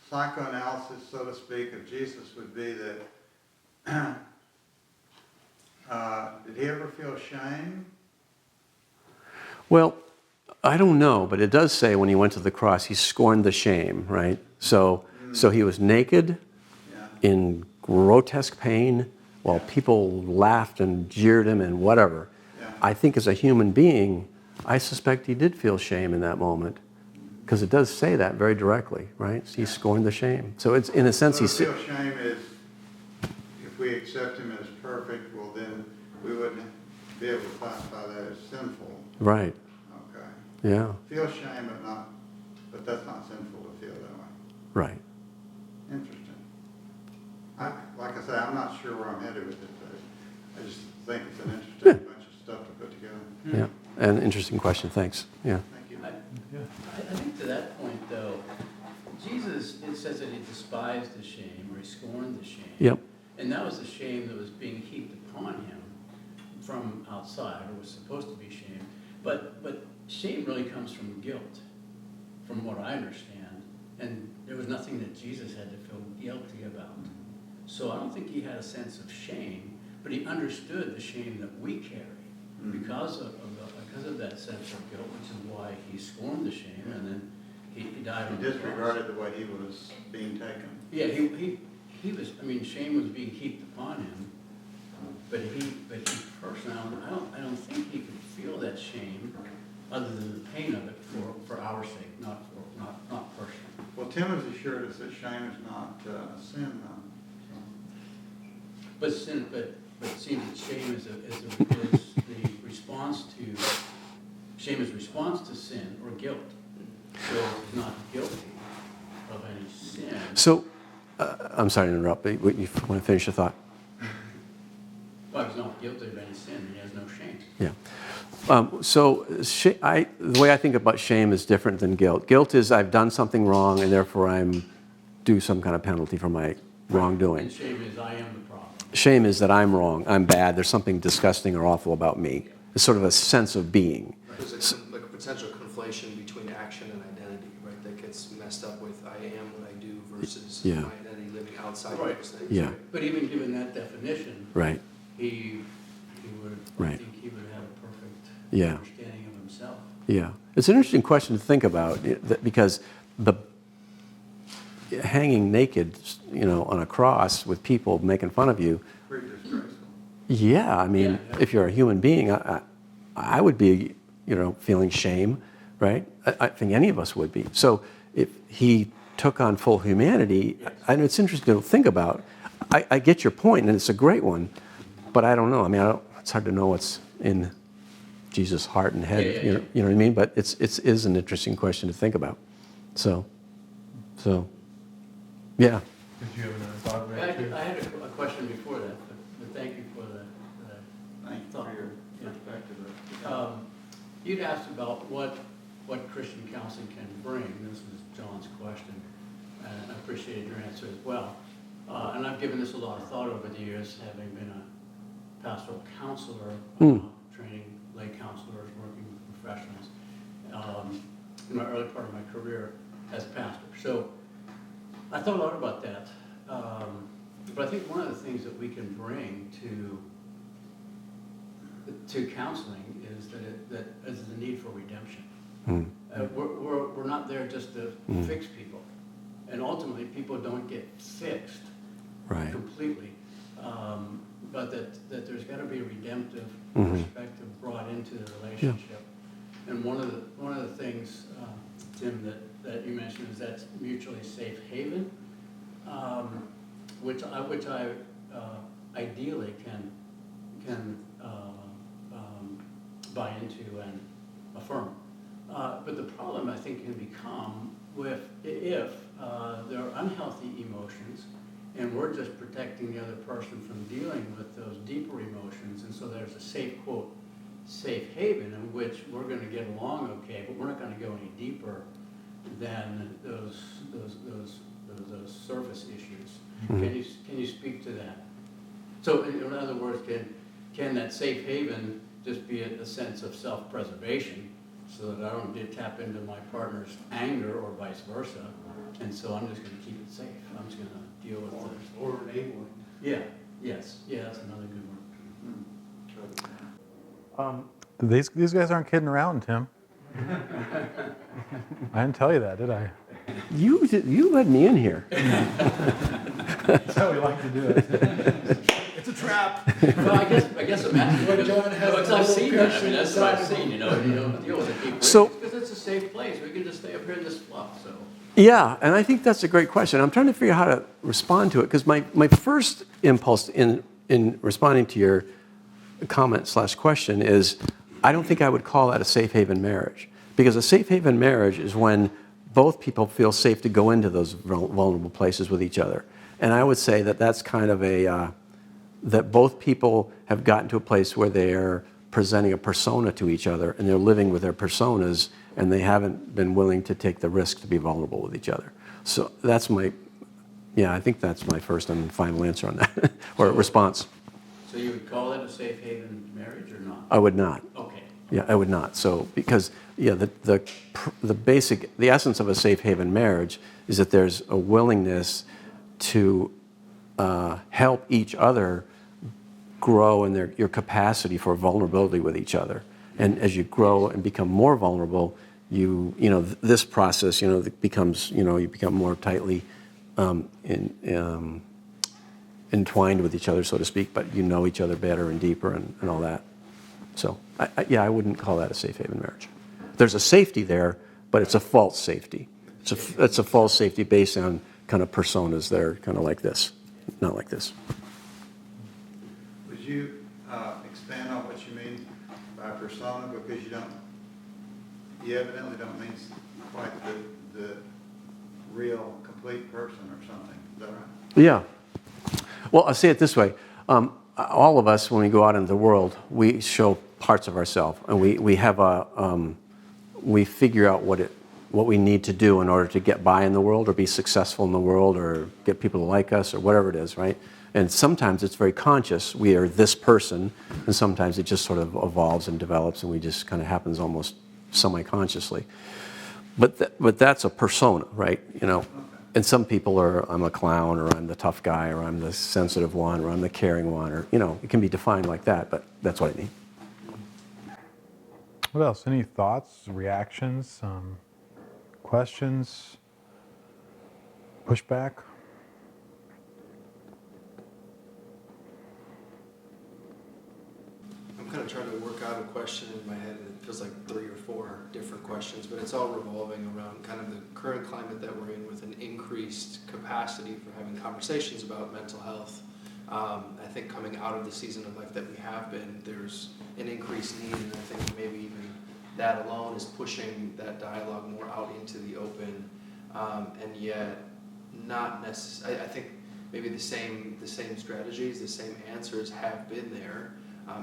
psychoanalysis, so to speak, of Jesus would be that, did he ever feel shame? Well, I don't know, but it does say when he went to the cross, he scorned the shame, right? So he was naked, Yeah. in grotesque pain, while people laughed and jeered him and whatever. Yeah. I think as a human being, I suspect he did feel shame in that moment, because it does say that very directly, right? He scorned the shame. So it's, in a sense, So he's... to feel shame is, if we accept him as perfect, well then we wouldn't be able to classify that as sinful. Right, Okay. yeah, Feel shame, but that's not sinful to feel that way. right. Interesting. Like I say, I'm not sure where I'm headed with it, but I just think it's an interesting bunch of stuff to put together. Yeah, an interesting question, thanks. Yeah, Thank you. I think to that point, though, Jesus, it says that he despised the shame, or he scorned the shame. yep, And that was the shame that was being heaped upon him from outside, or was supposed to be shame. But shame really comes from guilt, from what I understand. And there was nothing that Jesus had to feel guilty about. So I don't think he had a sense of shame, but he understood the shame that we carry because of that sense of guilt, which is why he scorned the shame, and then he died on He the cross. disregarded the way he was being taken. Yeah, he was, I mean, shame was being heaped upon him, but he personally, I don't think he could feel that shame other than the pain of it for our sake, not personally. Well, Timothy assured us that shame is not a sin, though. But sin, but it seems that shame is the response to, shame is response to sin or guilt. So he's not guilty of any sin. so, I'm sorry to interrupt, but you want to finish your thought? Well, he's not guilty of any sin, he has no shame. Yeah. The way I think about shame is different than guilt. Guilt is I've done something wrong and therefore I'm due some kind of penalty for my wrongdoing. And shame is I am the problem. Shame is that I'm wrong, I'm bad, there's something disgusting or awful about me. It's sort of a sense of being. There's like a potential conflation between action and identity, right? That gets messed up with I am what I do versus Yeah. my identity living outside Right. those things. Yeah, But even given that definition, right, he would, I Right. think he would have a perfect Yeah. understanding of himself. yeah. It's an interesting question to think about because the hanging naked, on a cross with people making fun of you, Pretty disgraceful. yeah, I mean, Yeah. if you're a human being, I would be, feeling shame, right? I think any of us would be. So if he took on full humanity, and it's interesting to think about. I get your point, and it's a great one, but I don't know. I mean, it's hard to know what's in Jesus' heart and head. Yeah. You know what I mean? But it is an interesting question to think about. So, yeah. Did you have another thought, I Ray? had a question before that, but thank you for the Thank you thought. for your Yeah. perspective. You'd asked about what Christian counseling can bring. This was John's question, and I appreciated your answer as well. And I've given this a lot of thought over the years, having been a pastoral counselor, training lay counselors, working with professionals in my early part of my career as a pastor. So I thought a lot about that. But I think one of the things that we can bring to counseling is that is the need for redemption. We're not there just to fix people, and ultimately people don't get fixed Right. completely, but that there's got to be a redemptive perspective brought into the relationship. And one of the things, Tim, that you mentioned is that mutually safe haven, which I ideally can buy into and affirm. But the problem, I think, can become if there are unhealthy emotions and we're just protecting the other person from dealing with those deeper emotions, and so there's a safe haven in which we're going to get along okay, but we're not going to go any deeper than those surface issues. Mhm. Can you speak to that? So in other words, can that safe haven just be a sense of self-preservation so that I don't tap into my partner's anger or vice versa, and so I'm just going to keep it safe. I'm just going to deal with this. Or enabling. Yeah. Yes. Yeah. That's another good word. These guys aren't kidding around, Tim. I didn't tell you that, did I? You let me in here. That's how we like to do it. It's a trap. Well, I guess I'm asking. When John has Because the I've little seen that. I picture mean, that's what I've inside. seen. You don't deal with it. So- Because it's a safe place. We can just stay up here in this fluff. So. Yeah, and I think that's a great question. I'm trying to figure out how to respond to it because my first impulse in responding to your comment/question is I don't think I would call that a safe haven marriage, because a safe haven marriage is when both people feel safe to go into those vulnerable places with each other. And I would say that that's kind of that both people have gotten to a place where they're presenting a persona to each other and they're living with their personas and they haven't been willing to take the risk to be vulnerable with each other. So that's I think that's my first and final answer on that, or response. So you would call it a safe haven marriage or not? I would not. Okay. Yeah, I would not. So because the essence of a safe haven marriage is that there's a willingness to help each other grow in your capacity for vulnerability with each other. And as you grow and become more vulnerable, this process becomes you become more tightly entwined with each other, so to speak. But you know each other better and deeper and all that. So, I wouldn't call that a safe haven marriage. There's a safety there, but it's a false safety. It's a false safety based on kind of personas that are kind of like this, not like this. Would you expand on what you mean by persona? Because you evidently don't mean quite the real, complete person or something. Is that right? Yeah. Well, I'll say it this way. All of us, when we go out into the world, we show parts of ourselves, and we figure out what we need to do in order to get by in the world or be successful in the world or get people to like us or whatever it is, right? And sometimes it's very conscious. We are this person, and sometimes it just sort of evolves and develops, and we just kind of happens almost semi-consciously. But that's a persona, right? And some people I'm a clown, or I'm the tough guy, or I'm the sensitive one, or I'm the caring one, or it can be defined like that. But that's what I mean. What else? Any thoughts, reactions, questions, pushback? I'm kind of trying to work out a question in my head, and it feels like 3 or 4 different questions, but it's all revolving around kind of the current climate that we're in with an increased capacity for having conversations about mental health. I think coming out of the season of life that we have been, there's an increased need, and I think maybe even that alone is pushing that dialogue more out into the open, and yet not necessarily. I think maybe the same strategies, the same answers have been there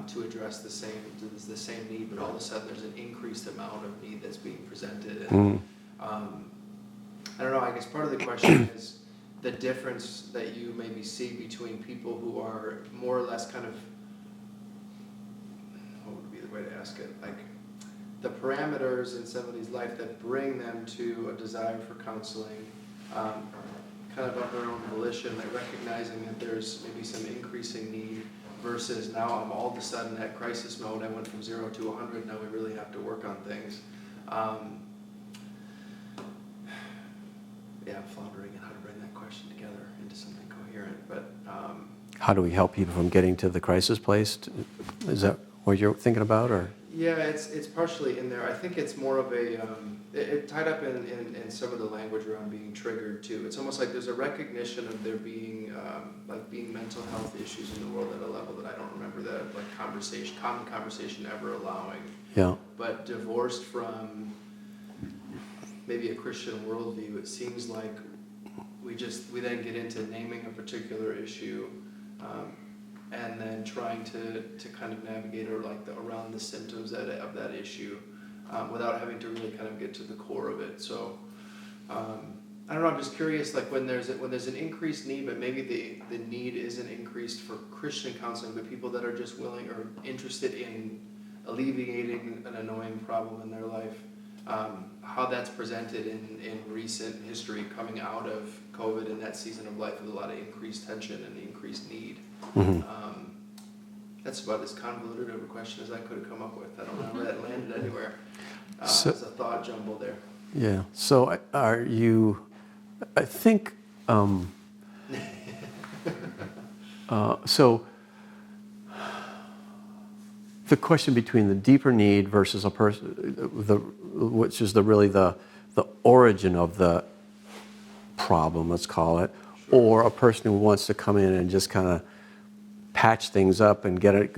to address the same need, but all of a sudden there's an increased amount of need that's being presented. And I don't know. I guess part of the question is the difference that you maybe see between people who are more or less kind of, what would be the way to ask it, like the parameters in somebody's life that bring them to a desire for counseling, kind of of their own volition, like recognizing that there's maybe some increasing need, versus now I'm all of a sudden at crisis mode. I went from 0 to 100. Now we really have to work on things. I'm floundering in how to bring that question together into something coherent. But How do we help people from getting to the crisis place? Is that what you're thinking about, or? yeah, it's partially in there. I think it's more of a it tied up in some of the language around being triggered too. It's almost like there's a recognition of there being being mental health issues in the world at a level that I don't remember that common conversation ever allowing. Yeah. But divorced from maybe a Christian worldview, it seems like we then get into naming a particular issue. And then trying to kind of navigate around the symptoms of that issue without having to really kind of get to the core of it. So I don't know, I'm just curious, like when there's an increased need, but maybe the need isn't increased for Christian counseling, but people that are just willing or interested in alleviating an annoying problem in their life, how that's presented in recent history coming out of COVID and that season of life with a lot of increased tension and increased need. That's about as convoluted of a question as I could have come up with. I don't know where that landed anywhere. So- There's a thought jumble there. Yeah. So are you? I think. So the question between the deeper need versus a person, which is really the origin of the problem, let's call it, or a person who wants to come in and just kind of patch things up and get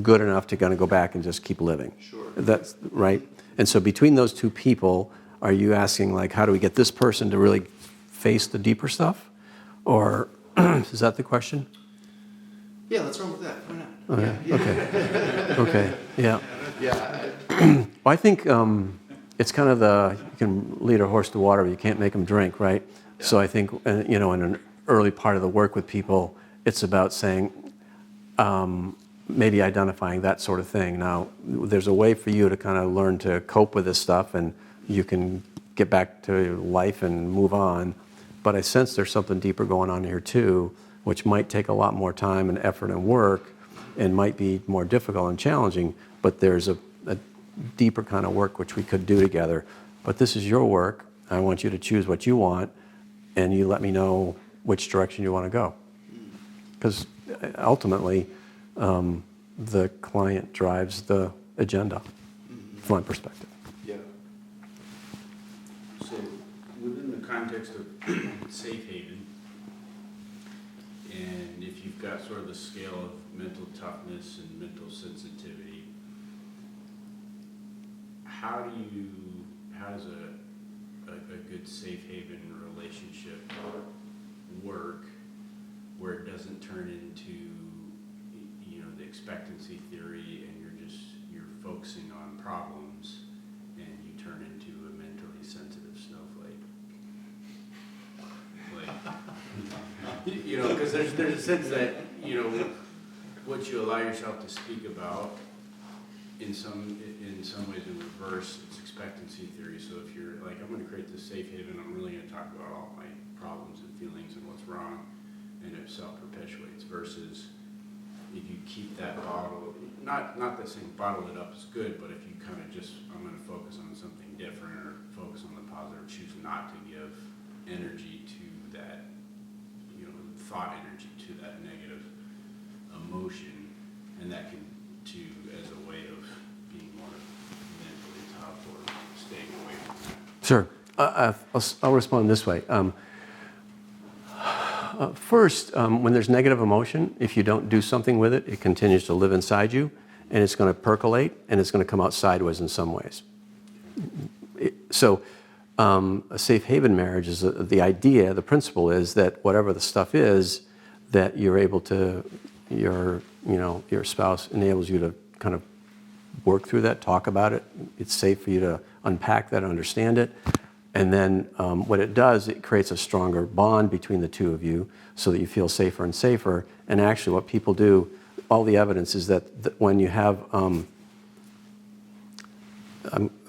good enough to kind of go back and just keep living. Sure. That's right. And so between those two people, are you asking, like, how do we get this person to really face the deeper stuff? Or is that the question? Yeah, let's run with that. Why not? Okay. Yeah. Okay. Okay. Yeah. Yeah. Well, I think it's kind of you can lead a horse to water, but you can't make them drink, right? Yeah. So I think, in an early part of the work with people, it's about saying, maybe identifying that sort of thing. Now, there's a way for you to kind of learn to cope with this stuff, and you can get back to life and move on. But I sense there's something deeper going on here too, which might take a lot more time and effort and work, and might be more difficult and challenging. But there's a deeper kind of work which we could do together. But this is your work. I want you to choose what you want, and you let me know which direction you want to go. Because ultimately, the client drives the agenda, from my perspective. Yeah. So within the context of safe haven, and if you've got sort of the scale of mental toughness and mental sensitivity, how does a good safe haven relationship work where it doesn't turn into the expectancy theory and you're focusing on problems and you turn into a mentally sensitive snowflake? Like, because there's a sense that, what you allow yourself to speak about in some ways in reverse, it's expectancy theory. So if you're like, I'm going to create this safe haven, I'm really going to talk about all my problems and feelings and what's wrong, and it self-perpetuates, versus if you keep that bottle, not that saying bottle it up is good, but if you kind of just, I'm going to focus on something different or focus on the positive, choose not to give energy to that, thought energy to that negative emotion, and that can too, as a way of being more mentally tough or staying away from that. Sure. I'll respond this way. First, when there's negative emotion, if you don't do something with it, it continues to live inside you, and it's going to percolate, and it's going to come out sideways in some ways. So a safe haven marriage is the idea, the principle is that whatever the stuff is, that you're able to, your spouse enables you to kind of work through that, talk about it. It's safe for you to unpack that, understand it. And then what it does, it creates a stronger bond between the two of you so that you feel safer and safer. And actually what people do, all the evidence is that when you have,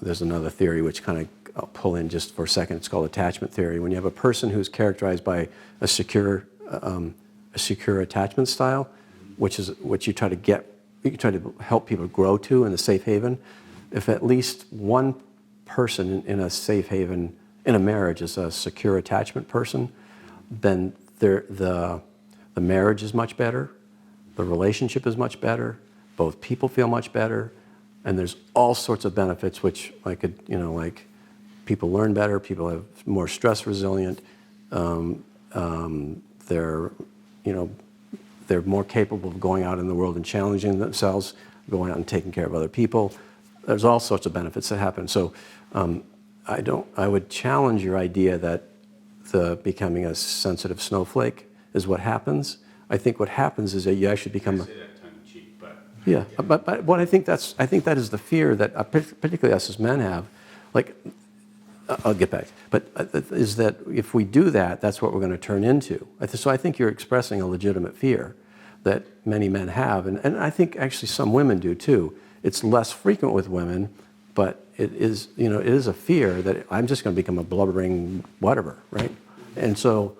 there's another theory which kind of I'll pull in just for a second, it's called attachment theory. When you have a person who's characterized by a secure attachment style, which is what you try to help people grow to in the safe haven. If at least one person in a safe haven, in a marriage, is a secure attachment person, then the marriage is much better, the relationship is much better, both people feel much better, and there's all sorts of benefits which like people learn better, people have more stress resilient, they're more capable of going out in the world and challenging themselves, going out and taking care of other people. There's all sorts of benefits that happen. So I would challenge your idea that the becoming a sensitive snowflake is what happens. I think what happens is that you actually become I say that tongue in cheek, but yeah. But what I think that is the fear that particularly us as men have. Like I'll get back. But is that if we do that, that's what we're going to turn into. So I think you're expressing a legitimate fear that many men have, and I think actually some women do too. It's less frequent with women, but it is, it is a fear that I'm just going to become a blubbering whatever, right? And so,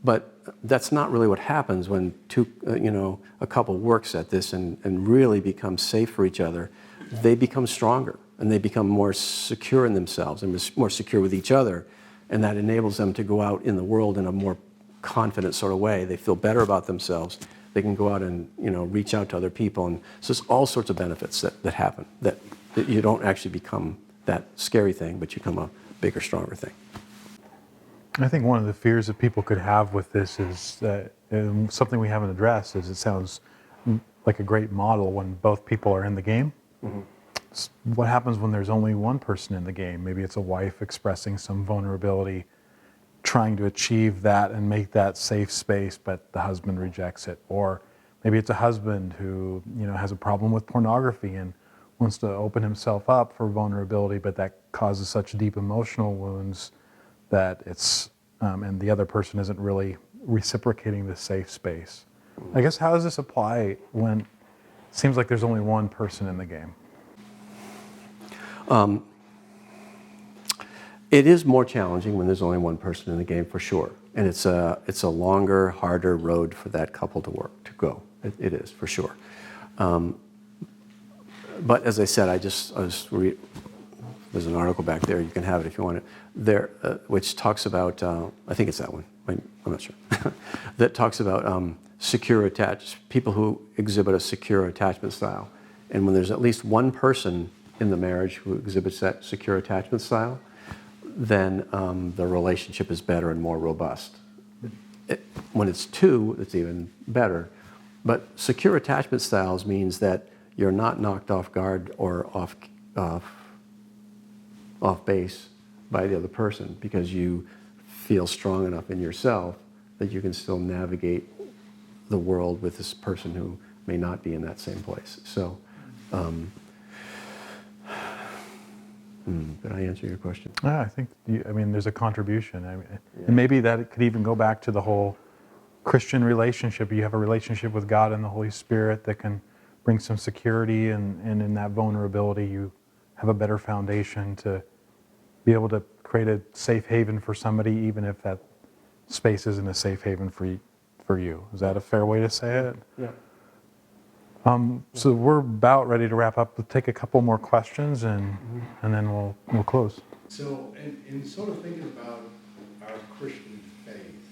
but that's not really what happens when a couple works at this and really becomes safe for each other. They become stronger and they become more secure in themselves and more secure with each other, and that enables them to go out in the world in a more confident sort of way. They feel better about themselves. They can go out and reach out to other people, and so there's all sorts of benefits that happen. That you don't actually become that scary thing, but you become a bigger, stronger thing. I think one of the fears that people could have with this is that something we haven't addressed is it sounds like a great model when both people are in the game. Mm-hmm. What happens when there's only one person in the game? Maybe it's a wife expressing some vulnerability, trying to achieve that and make that safe space, but the husband rejects it. Or maybe it's a husband who has a problem with pornography and wants to open himself up for vulnerability, but that causes such deep emotional wounds that it's and the other person isn't really reciprocating the safe space. I guess, how does this apply when it seems like there's only one person in the game? It is more challenging when there's only one person in the game, for sure, and it's a longer, harder road for that couple to go. It is, for sure. But as I said, there's an article back there. You can have it if you want it. There, which talks about, I think it's that one. I'm not sure. That talks about people who exhibit a secure attachment style, and when there's at least one person in the marriage who exhibits that secure attachment style, then the relationship is better and more robust. When it's two, it's even better. But secure attachment styles means that you're not knocked off guard or off base by the other person, because you feel strong enough in yourself that you can still navigate the world with this person who may not be in that same place. So, did I answer your question? I think, there's a contribution. And maybe that it could even go back to the whole Christian relationship. You have a relationship with God and the Holy Spirit that can bring some security, and in that vulnerability you have a better foundation to be able to create a safe haven for somebody, even if that space isn't a safe haven for you. Is that a fair way to say it? Yeah. So we're about ready to wrap up. We'll take a couple more questions and then we'll close. So in sort of thinking about our Christian faith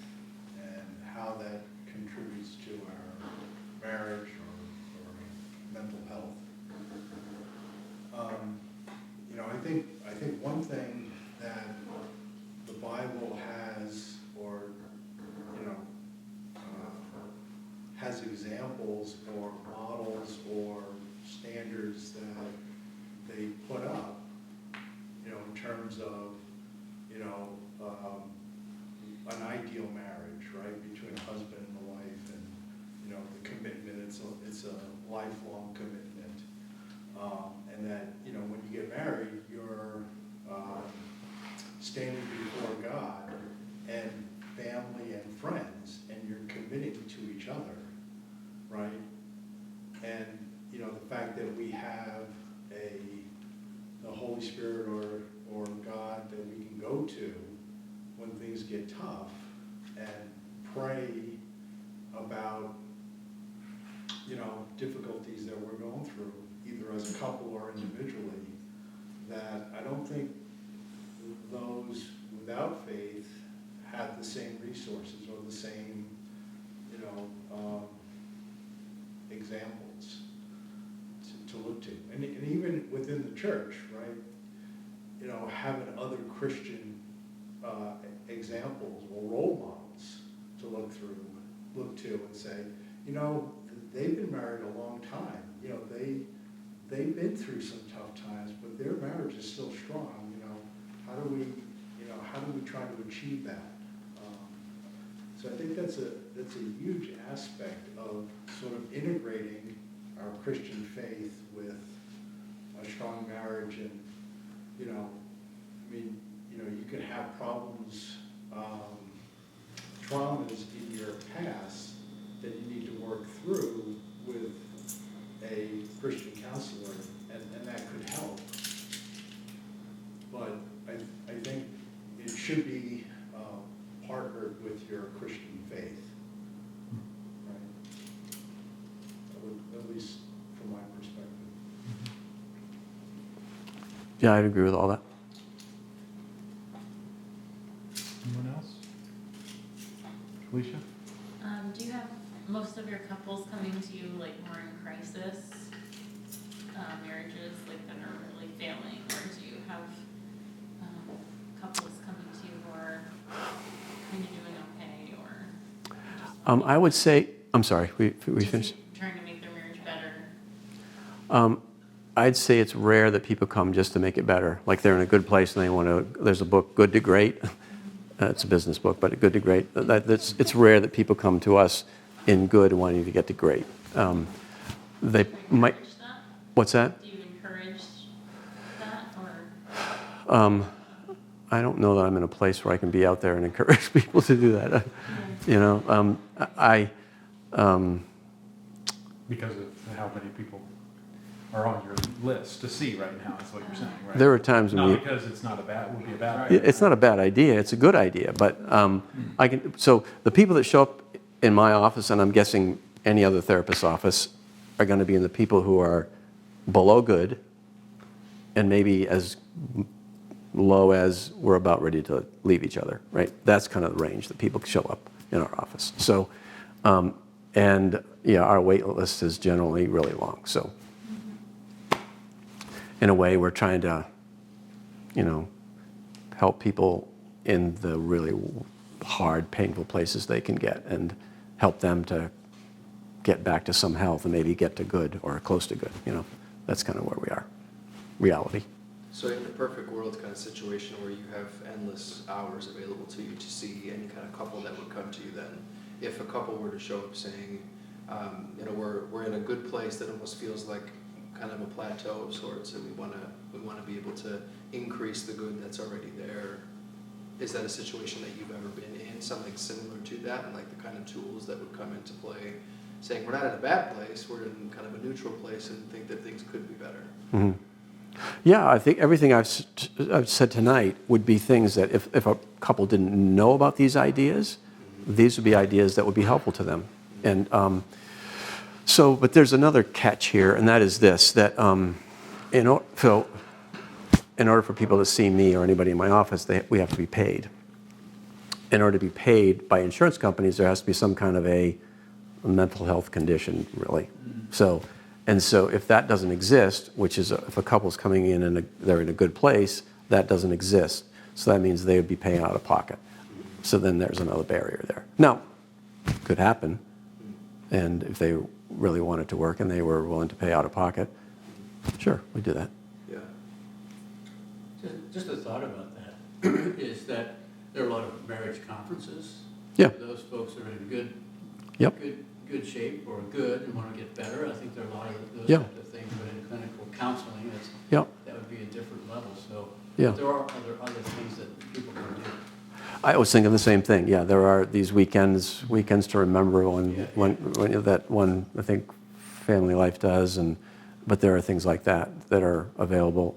and how that contributes to our marriage or mental health, I think one thing that the Bible has, or has examples or models or standards that they put up, in terms of, an ideal marriage, right, between a husband and a wife, and, the commitment, it's a lifelong commitment, and that, when you get married, you're standing before God and family and friends, and you're committing to each other, right? And, the fact that we have the Holy Spirit or God that we can go to when things get tough and pray about, difficulties that we're going through, either as a couple or individually, that I don't think those without faith have the same resources or the same, examples to look to. And even within the church, right, having other Christian examples or role models to look to and say, they've been married a long time. They've been through some tough times, but their marriage is still strong. How do we try to achieve that? So I think that's a huge aspect of sort of integrating our Christian faith with a strong marriage, and you could have problems, traumas in your past that you need to work through with a Christian counselor, and that could help. But I think it should be partnered with your Christian faith, right? At least from my perspective. Yeah, I'd agree with all that. Anyone else? Felicia? Do you have most of your couples coming to you like more in crisis marriages, like that are really failing, or do you have couples coming to you who are kind of doing okay, or? I would say, I'm sorry, we finished? Trying to make their marriage better. I'd say it's rare that people come just to make it better. Like they're in a good place and they want to, there's a book, Good to Great. It's a business book, but Good to Great. It's rare that people come to us in good wanting to get to great. They Do you might, encourage that? what's that? Do you encourage that, or? I don't know that I'm in a place where I can be out there and encourage people to do that. You know, Because of how many people are on your list to see right now, is what you're saying, right? there are times when Not because it's not would be a bad idea. it's not a bad idea. It's a good idea. But so the people that show up in my office, and I'm guessing any other therapist's office, are going to be in the people who are below good and maybe as low as we're about ready to leave each other, right? That's kind of the range that people show up in our office. So, and yeah, our wait list is generally really long. So in a way, we're trying to, help people in the really hard, painful places they can get and help them to get back to some health and maybe get to good or close to good. That's kind of where we are. Reality. So in a perfect world kind of situation where you have endless hours available to you to see any kind of couple that would come to you then, if a couple were to show up saying, we're in a good place that almost feels like kind of a plateau of sorts, and we want to be able to increase the good that's already there. Is that a situation that you've ever been in, something similar to that, and like the kind of tools that would come into play, saying we're not in a bad place, we're in kind of a neutral place, and think that things could be better? Mm-hmm. Yeah, I think everything I've said tonight would be things that if a couple didn't know about these ideas, these would be ideas that would be helpful to them. And but there's another catch here, and that is this, that in order for people to see me or anybody in my office, we have to be paid. In order to be paid by insurance companies, there has to be some kind of a mental health condition, really. So if that doesn't exist, which is if a couple's coming in and they're in a good place, that doesn't exist. So that means they would be paying out of pocket. So then there's another barrier there. Now, it could happen, and if they really wanted to work and they were willing to pay out of pocket, sure, we do that. Yeah. Just a thought about that is that there are a lot of marriage conferences. Yeah. Those folks are in good good shape or good and want to get better. I think there are a lot of those Yeah. types of things, but in clinical counseling, Yeah. that would be a different level. So Yeah. there are other things that people can do. I was thinking the same thing. Yeah, there are these weekends to remember when that one I think Family Life does, but there are things like that are available.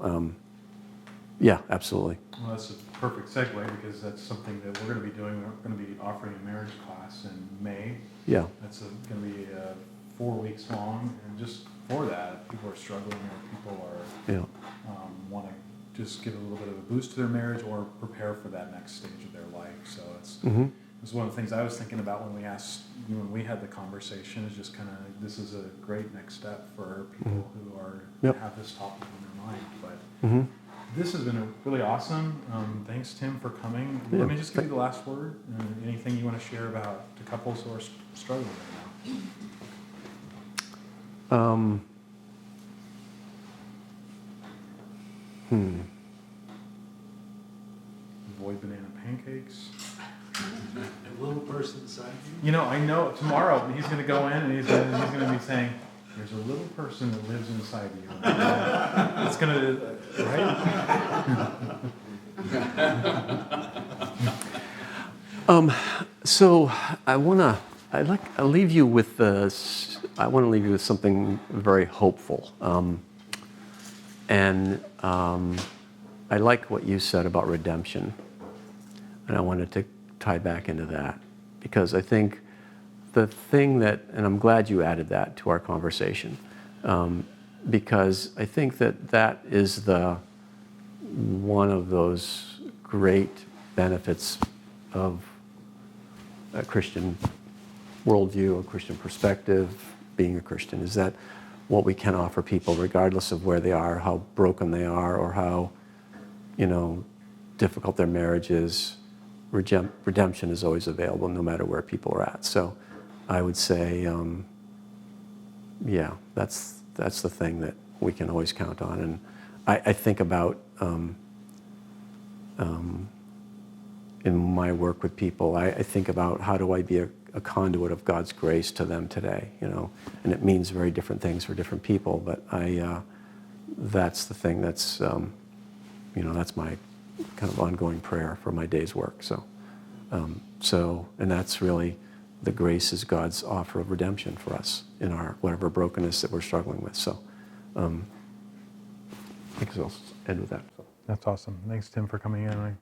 Yeah, absolutely. Well, that's a perfect segue because that's something that we're going to be doing. We're going to be offering a marriage class in May. Yeah. That's going to be 4 weeks long, and just for that, people are struggling or people are want to just give a little bit of a boost to their marriage or prepare for that next stage of their life. So it's one of the things I was thinking about when we had the conversation. Is just kind of this is a great next step for people who have this topic on their mind. But this has been really awesome. Thanks, Tim, for coming. Yeah. Let me just give you the last word. Anything you want to share about the couples who are struggling right now? Avoid banana pancakes. A little person inside you. I know tomorrow he's going to go in and he's going to be saying, "There's a little person that lives inside you." It's going to, right? So I'll leave you with I want to leave you with something very hopeful. I like what you said about redemption, and I wanted to tie back into that, because I think the thing that, and I'm glad you added that to our conversation, because I think that is one of those great benefits of a Christian worldview, a Christian perspective, being a Christian, is that what we can offer people, regardless of where they are, how broken they are, or how, difficult their marriage is, redemption is always available no matter where people are at. So I would say, that's the thing that we can always count on. And I think about, in my work with people, I think about how do I be a conduit of God's grace to them today, and it means very different things for different people, but that's the thing that's, that's my kind of ongoing prayer for my day's work. And that's really, the grace is God's offer of redemption for us in our whatever brokenness that we're struggling with. So I think I'll end with that. That's awesome. Thanks, Tim, for coming in.